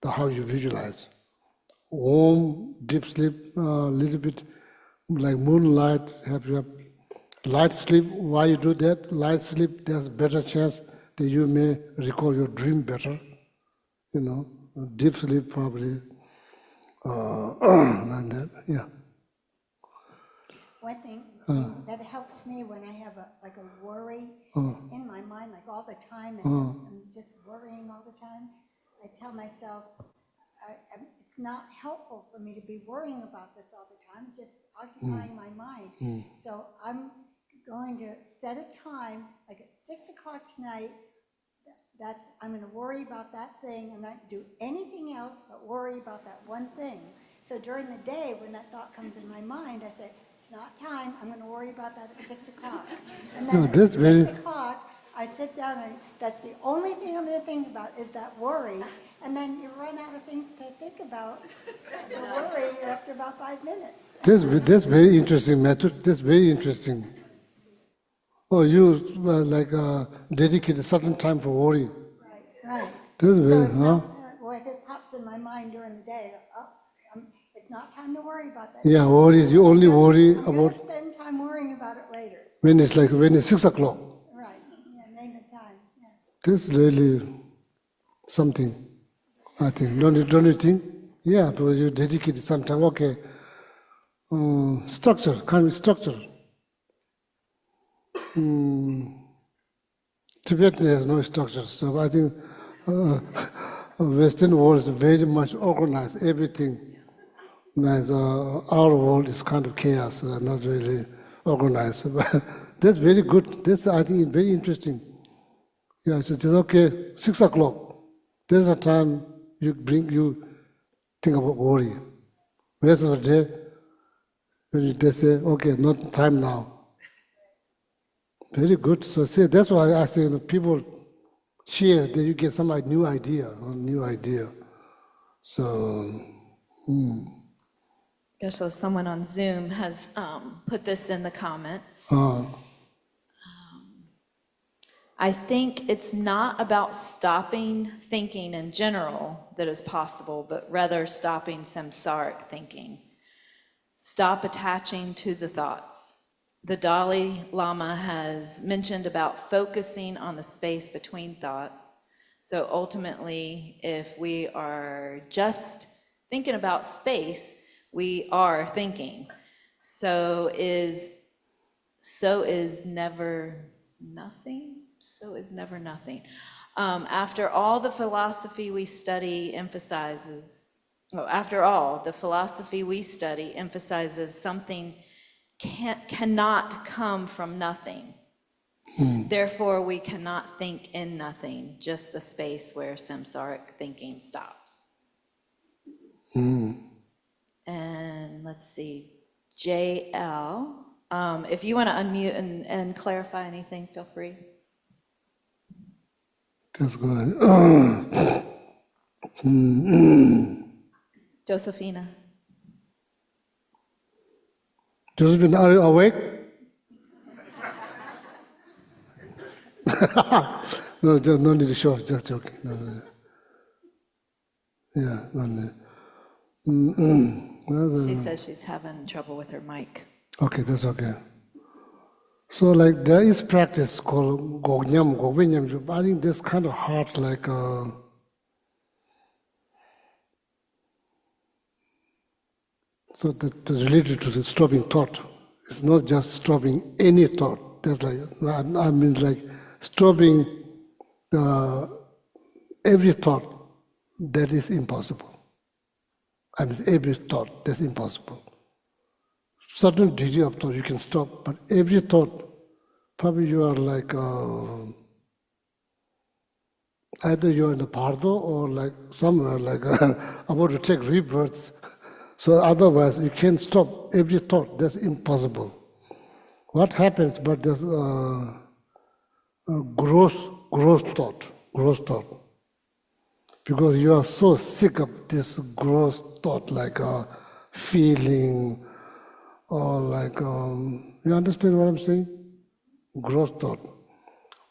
how you visualize. Warm, deep sleep, a little bit like moonlight, help you up. Light sleep, why you do that? Light sleep, there's a better chance that you may recall your dream better. You know, deep sleep probably, like that, yeah. One thing that helps me when I have like a worry that's in my mind like all the time and I'm just worrying all the time, I tell myself, it's not helpful for me to be worrying about this all the time, just occupying my mind. So I'm going to set a time, like at 6 o'clock tonight, I'm going to worry about that thing and not do anything else but worry about that one thing. So during the day, when that thought comes in my mind, I say, it's not time, I'm going to worry about that at 6 o'clock. And then at 6 o'clock, I sit down and that's the only thing I'm going to think about is that worry. And then you run out of things to think about the worry after about 5 minutes. That's very interesting method. That's very interesting. Oh, you dedicate a certain time for worry. Right. That's So very, it's not, like it pops in my mind during the day, it's not time to worry about that. Yeah, worry. You only worry I'm about going to spend time worrying about it later. when it's 6 o'clock. Right, yeah, name the time, yeah. That's really something, I think. Don't you think? Yeah, but you dedicate some time. Okay. Structure, kind of structure. Tibet has no structure, so I think Western world is very much organized. Everything. Nice. Our world is kind of chaos, not really organized. But that's very good. That's, I think, very interesting. Yeah, so it's okay. 6 o'clock. There's a time you think about worry. Rest of the day, when they say, okay, not time now. Very good. So see, that's why I say people share that you get some new idea. So. So someone on Zoom has put this in the comments. I think it's not about stopping thinking in general that is possible, but rather stopping samsaric thinking. Stop attaching to the thoughts. The Dalai Lama has mentioned about focusing on the space between thoughts. So ultimately, if we are just thinking about space, we are thinking. So is never nothing. So is never nothing. After all, the philosophy we study emphasizes something cannot come from nothing. Therefore, we cannot think in nothing, just the space where samsaric thinking stops. And let's see, JL, if you want to unmute and clarify anything, feel free. That's good. Josephina. Josephine, are you awake? No, no need to show, just joking. No. Yeah, no need. She says she's having trouble with her mic. Okay, that's okay. So like there is practice called Gognyam, Govinyam. I think that's kind of hard, like so that's related to the stopping thought. It's not just stopping any thought. That's like, I mean like stopping every thought, that is impossible. I mean every thought, that's impossible. Certain degree of thought you can stop, but every thought, probably you are like, either you're in the pardo or like somewhere like about to take rebirth. So otherwise you can't stop every thought, that's impossible. What happens, but there's gross thought. Because you are so sick of this gross thought, like feeling, or like, you understand what I'm saying? Gross thought.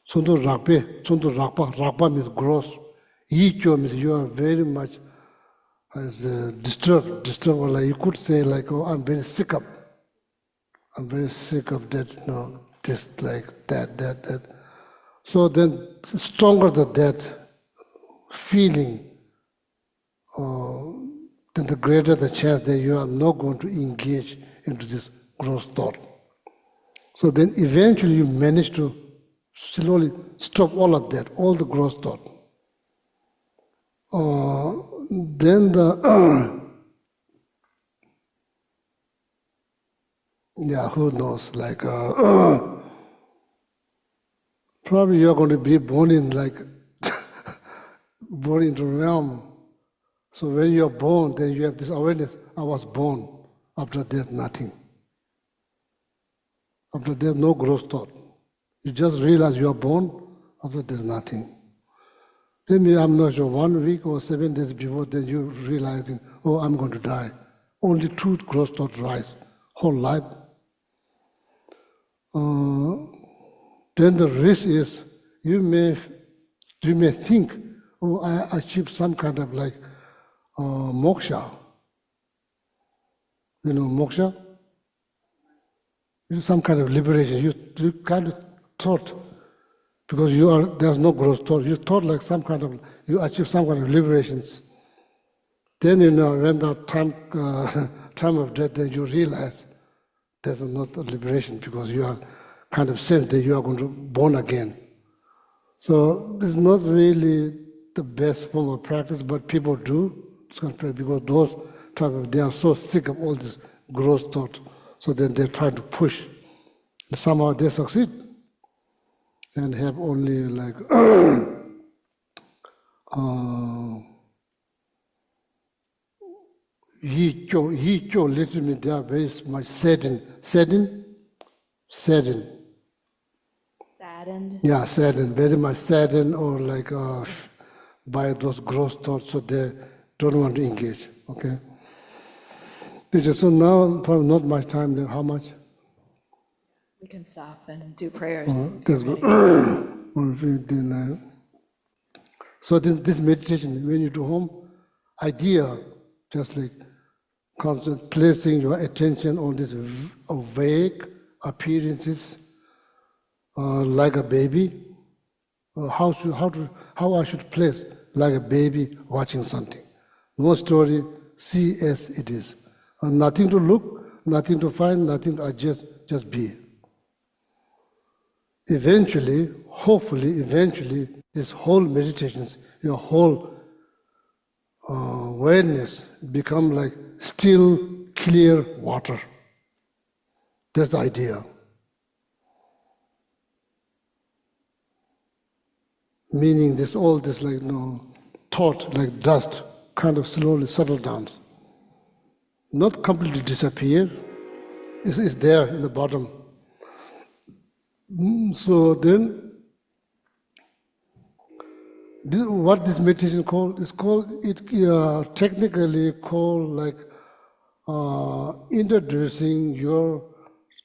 Sundu rakpa means gross. Yicho means you are very much as disturbed, or like you could say like, oh, I'm very sick of that, this, like that. So then, stronger that feeling, then the greater the chance that you are not going to engage into this gross thought. So then eventually you manage to slowly stop all of that, all the gross thought. Then yeah, who knows, like, probably you're going to be born in born into realm. So when you're born, then you have this awareness, I was born. After that, nothing. After that, no gross thought. You just realize you are born, after there's nothing. Then I'm not sure, 1 week or 7 days before, then you realizing, oh, I'm going to die. Only 2 gross thoughts rise, whole life. Then the risk is, you may think, oh, I achieved some kind of like moksha. You know, moksha? Some kind of liberation. You kind of thought, because there's no gross thought. You thought like some kind of, you achieve some kind of liberations. Then when the time of death, then you realize there's not a liberation because you are kind of sense that you are going to born again. So it's not really the best form of practice, but people do because those they are so sick of all this gross thought. So then they try to push. And somehow they succeed and have only like Yicho, literally they are very much saddened. Saddened. Yeah, saddened, very much saddened, or like by those gross thoughts, so they don't want to engage. Okay. So now, probably not much time left. How much? We can stop and do prayers. That's good. So this meditation, when you do home, idea, just like placing your attention on these vague appearances, like a baby. How I should place like a baby watching something. No story, see as it is. Nothing to look, nothing to find, nothing to adjust, just be. Eventually, hopefully, this whole meditations, your whole awareness become like still, clear water. That's the idea. Meaning all this like thought, like dust, kind of slowly settle down. Not completely disappear. It's there in the bottom. So then, what this meditation called is technically called like introducing your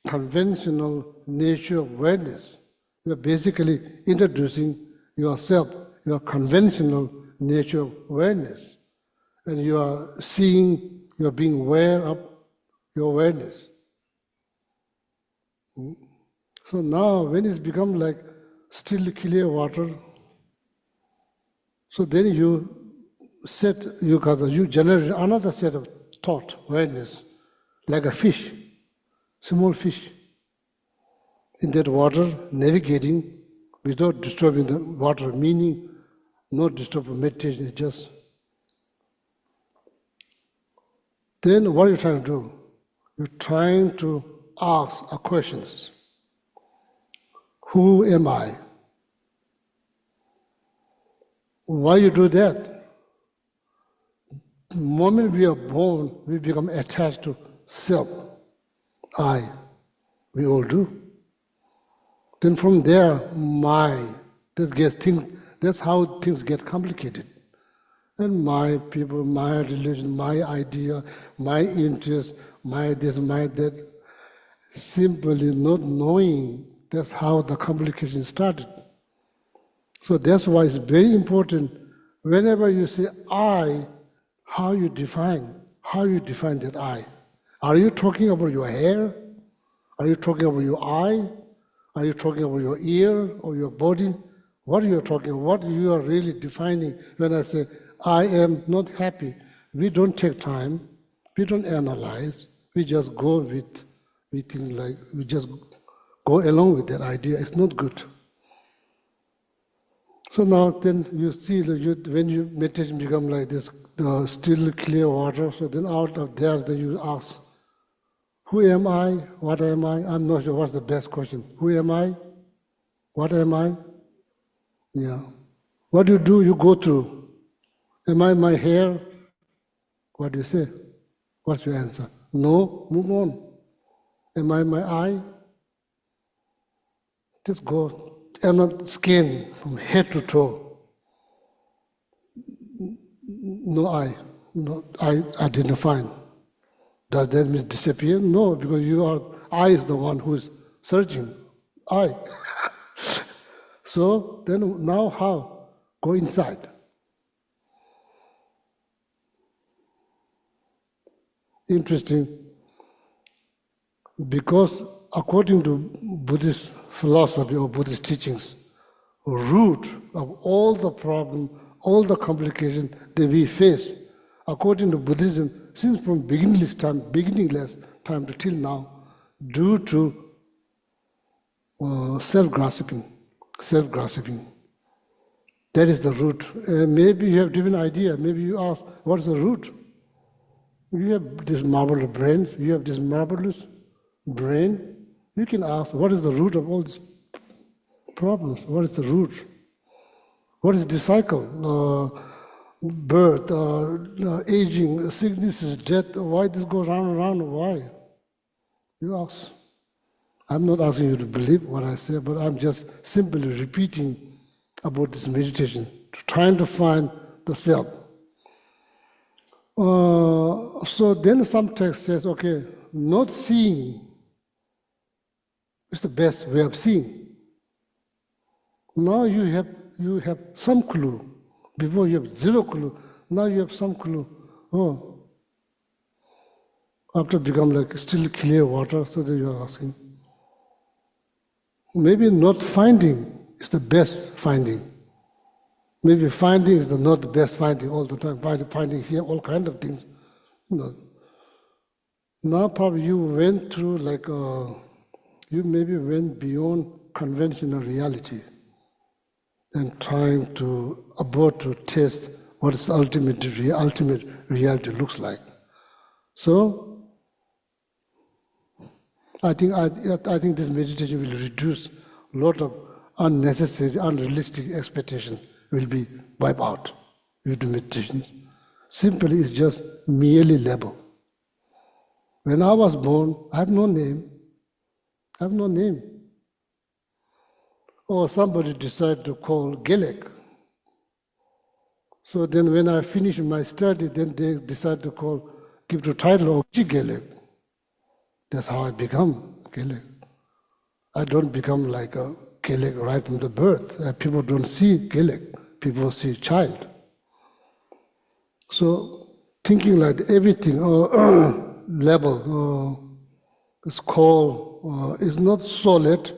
conventional nature awareness. You are basically introducing yourself, your conventional nature awareness, and you are seeing, you are being aware of your awareness. So now, when it's become like still clear water, so then you generate another set of thought, awareness, like a fish, small fish, in that water, navigating without disturbing the water, meaning not disturbing meditation, it's just. Then what are you trying to do? You're trying to ask a questions. Who am I? Why you do that? The moment we are born, we become attached to self, I. We all do. Then from there, that's how things get complicated. And my people, my religion, my idea, my interest, my this, my that, simply not knowing that's how the complication started. So that's why it's very important, whenever you say I, how you define that I. Are you talking about your hair? Are you talking about your eye? Are you talking about your ear or your body? What are you talking about? What you are really defining when I say, I am not happy? We don't take time. We don't analyze. We just go with, we think like, we just go along with that idea. It's not good. So now then you see that when you meditation become like this, still clear water, so then out of there then you ask, who am I? What am I? I'm not sure what's the best question. Who am I? What am I? Yeah. What do? You go through. Am I my hair? What do you say? What's your answer? No, move on. Am I my eye? Just go. And skin from head to toe. No eye. No, I didn't find. Does that mean disappear? No, because I is the one who is searching. I. So then now how? Go inside. Interesting. Because according to Buddhist philosophy or Buddhist teachings, root of all the problem, all the complications that we face, according to Buddhism, since from beginningless time to till now, due to self-grasping. That is the root. Maybe you have different idea. Maybe you ask, what is the root? You have this marvelous brain. You have this marvelous brain. You can ask, what is the root of all these problems? What is the root? What is the cycle? Birth, aging, sicknesses, death. Why this goes round and round? Why? You ask. I'm not asking you to believe what I say, but I'm just simply repeating about this meditation, trying to find the self. So then some text says, okay, not seeing is the best way of seeing. Now you have some clue. Before you have zero clue. Now you have some clue. Oh, after become like still clear water, so then you are asking. Maybe not finding is the best finding. Maybe finding is not the best finding all the time. Finding here all kind of things. No. Now probably you went through like you maybe went beyond conventional reality and trying to about to test what is ultimate reality looks like. So I think this meditation will reduce a lot of unnecessary, unrealistic expectations will be wiped out with the meditations. Simply, it's just merely label. When I was born, I have no name. I have no name. Or somebody decided to call Gelek. So then when I finished my study, then they decided to give the title of Gelek. That's how I become Gelek. I don't become like a Gelek right from the birth. People don't see Gelek. People see child. So thinking like everything level is called is not solid.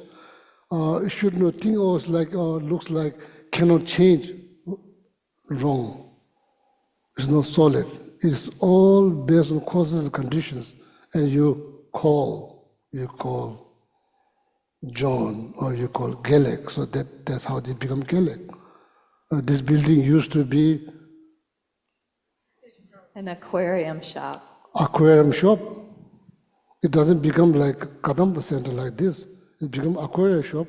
It should not think it's like looks like cannot change. Wrong. It's not solid. It's all based on causes and conditions, and you call John or you call Gelek. So that's how they become Gelek. This building used to be An aquarium shop. aquarium shop. It doesn't become like Kadampa Center like this. It became aquarium shop.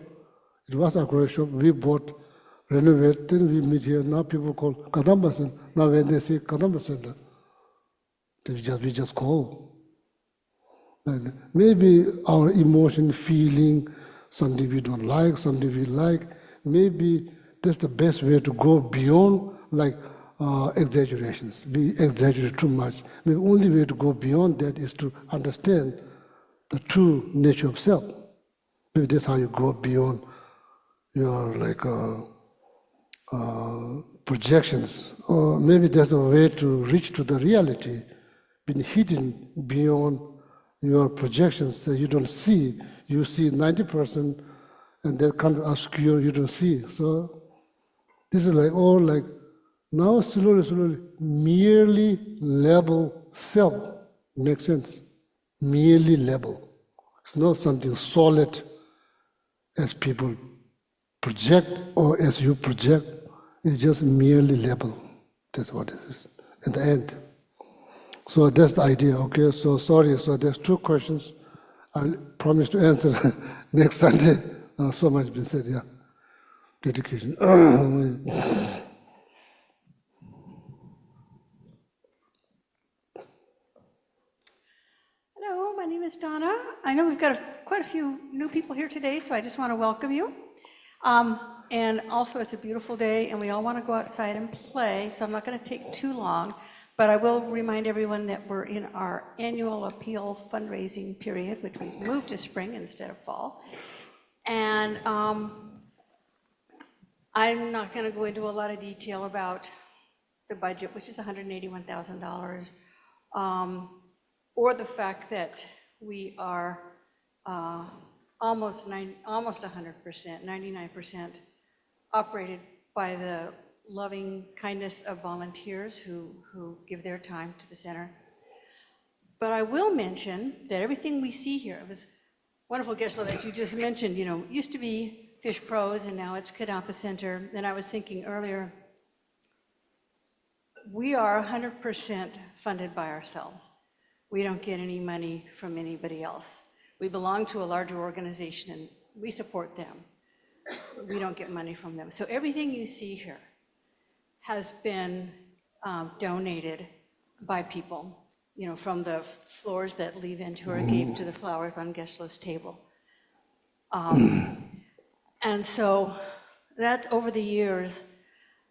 It was aquarium shop. We bought, renovate, then we meet here. Now people call Kadampa Center. Now when they say Kadampa Center, we just call. And maybe our emotion, feeling, something we don't like, something we like, maybe that's the best way to go beyond like exaggerations. We exaggerate too much. The only way to go beyond that is to understand the true nature of self. Maybe that's how you go beyond your like projections, or maybe there's a way to reach to the reality, been hidden beyond your projections that you don't see. You see 90%, and that kind of obscure you don't see. So this is like all like now slowly, merely level self makes sense. Merely level. It's not something solid as people project or as you project. It's just merely level. That's what it is at the end. So that's the idea, okay? So sorry, so there's two questions. I promise to answer next Sunday. So much been said, yeah. Dedication. Hello, my name is Donna. I know we've got quite a few new people here today, so I just want to welcome you. And also, it's a beautiful day, and we all want to go outside and play, so I'm not going to take too long, but I will remind everyone that we're in our annual appeal fundraising period, which we moved to spring instead of fall. And I'm not going to go into a lot of detail about the budget, which is $181,000, or the fact that we are almost 100%, 99% operated by the loving kindness of volunteers who give their time to the center. But I will mention that everything we see here, it was wonderful, Geshe-la, that you just mentioned, it used to be Fish Pros and now it's Kadampa Center. And I was thinking earlier, we are 100% funded by ourselves. We don't get any money from anybody else. We belong to a larger organization and we support them. We don't get money from them. So everything you see here has been donated by people, from the flowers that Lee Ventura gave to the flowers on Geshe-la's table. And so that's over the years,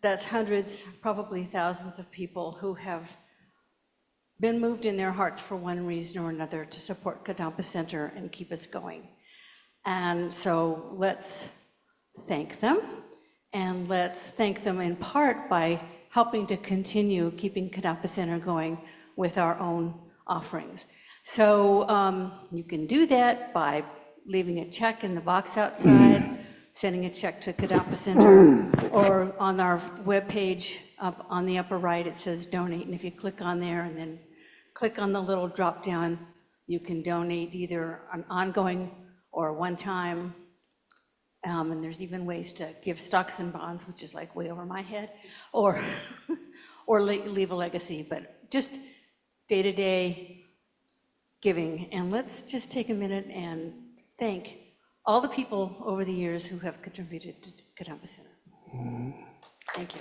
that's hundreds, probably thousands of people who have been moved in their hearts for one reason or another to support Kadampa Center and keep us going. And so let's thank them, and let's thank them in part by helping to continue keeping Kadampa Center going with our own offerings. So you can do that by leaving a check in the box outside, sending a check to Kadampa Center, or on our webpage up on the upper right, it says donate. And if you click on there and then click on the little drop down, you can donate either an ongoing or one time. And there's even ways to give stocks and bonds, which is like way over my head, or leave a legacy, but just day-to-day giving. And let's just take a minute and thank all the people over the years who have contributed to Kadampa Center. Thank you.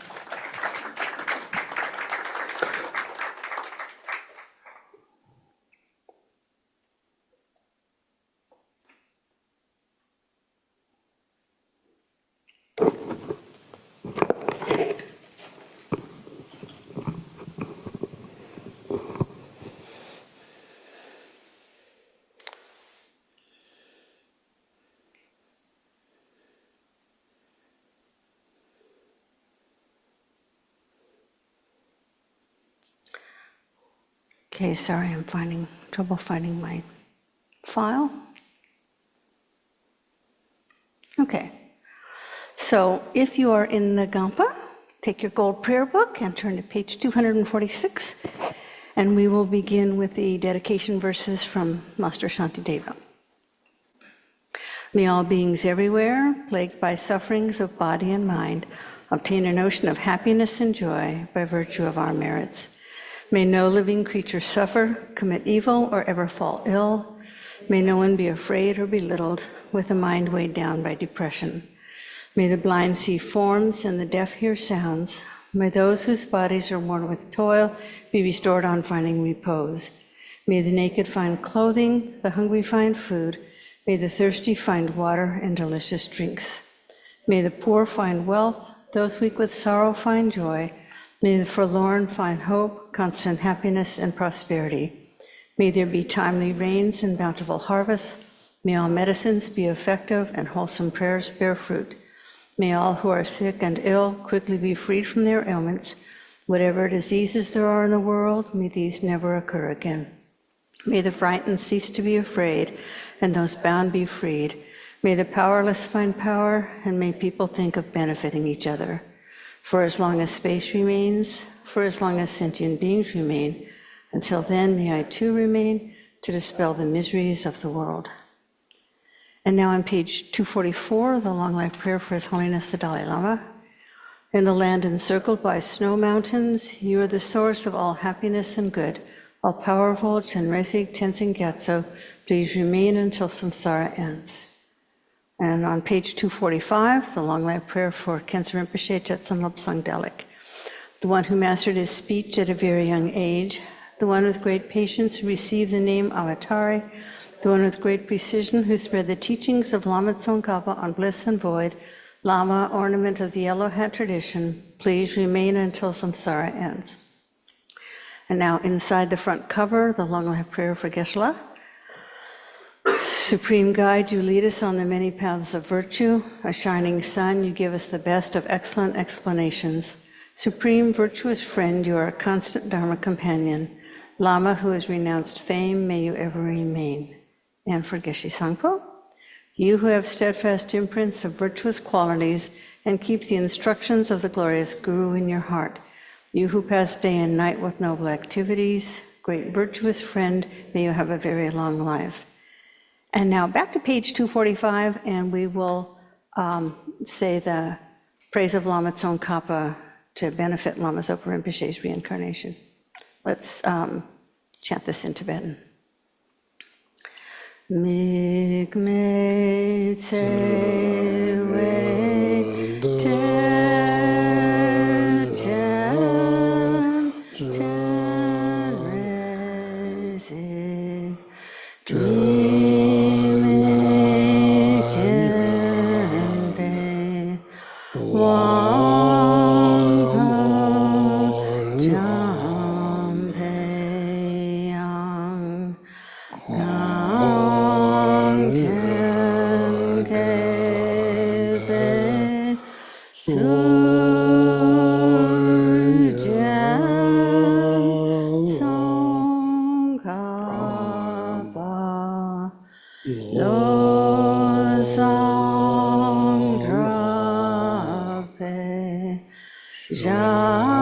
Okay, sorry, I'm finding trouble finding my file. Okay, so if you are in the Kadampa, take your gold prayer book and turn to page 246, and we will begin with the dedication verses from Master Shantideva. May all beings everywhere, plagued by sufferings of body and mind, obtain a notion of happiness and joy by virtue of our merits. May no living creature suffer, commit evil, or ever fall ill. May no one be afraid or belittled with a mind weighed down by depression. May the blind see forms and the deaf hear sounds. May those whose bodies are worn with toil be restored on finding repose. May the naked find clothing, the hungry find food. May the thirsty find water and delicious drinks. May the poor find wealth, those weak with sorrow find joy. May the forlorn find hope, constant happiness, and prosperity. May there be timely rains and bountiful harvests. May all medicines be effective and wholesome prayers bear fruit. May all who are sick and ill quickly be freed from their ailments. Whatever diseases there are in the world, may these never occur again. May the frightened cease to be afraid, and those bound be freed. May the powerless find power, and may people think of benefiting each other. For as long as space remains, for as long as sentient beings remain, until then may I too remain to dispel the miseries of the world. And now on page 244, the Long Life Prayer for His Holiness the Dalai Lama. In a land encircled by snow mountains, you are the source of all happiness and good. All powerful Chenrezig Tenzin Gyatso, please remain until samsara ends. And on page 245, the Long Life Prayer for Khensa Rinpoche Jetsun Lobsang Dalek. The one who mastered his speech at a very young age, the one with great patience who received the name Avatari, the one with great precision who spread the teachings of Lama Tsongkhapa on bliss and void, Lama, ornament of the yellow hat tradition, please remain until samsara ends. And now inside the front cover, the Long Life Prayer for Geshe-la. Supreme Guide, you lead us on the many paths of virtue. A shining sun, you give us the best of excellent explanations. Supreme virtuous friend, you are a constant Dharma companion. Lama, who has renounced fame, may you ever remain. And for Geshe Sangpo, you who have steadfast imprints of virtuous qualities and keep the instructions of the glorious Guru in your heart. You who pass day and night with noble activities, great virtuous friend, may you have a very long life. And now back to page 245, and we will say the praise of Lama Tsongkhapa to benefit Lama Zopa Rinpoche's reincarnation. Let's chant this in Tibetan. Mikme tsewe terjan tenrezi dreame kempe wangha jampe yang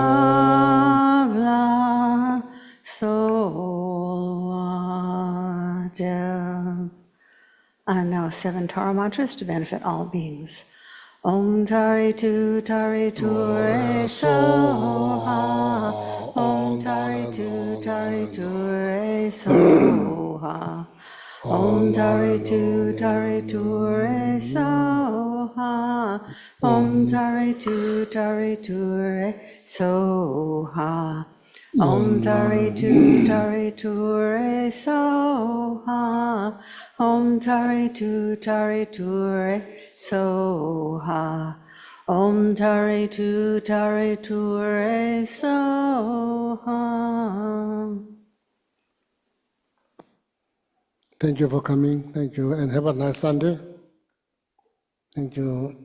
Javla Sovaja. And now 7 Tara mantras to benefit all beings. Om Tari Tu Re Soha. Om Tari Tu Re Soha. Om Tari Tu Re Soha. Om Tari Tu Re Soha. Om Tari Tu Re Soha. Om Tari Tu Re Soha. Om Tari Tu Re Soha. Thank you for coming. Thank you, and have a nice Sunday. Thank you.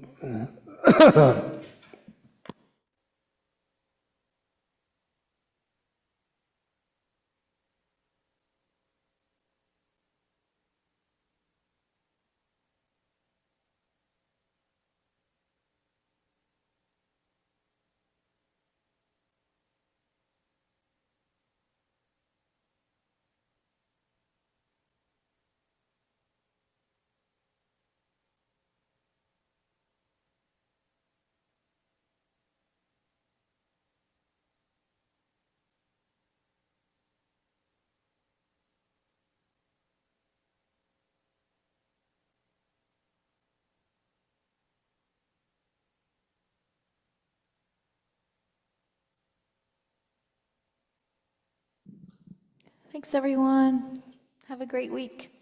Thanks, everyone. Have a great week.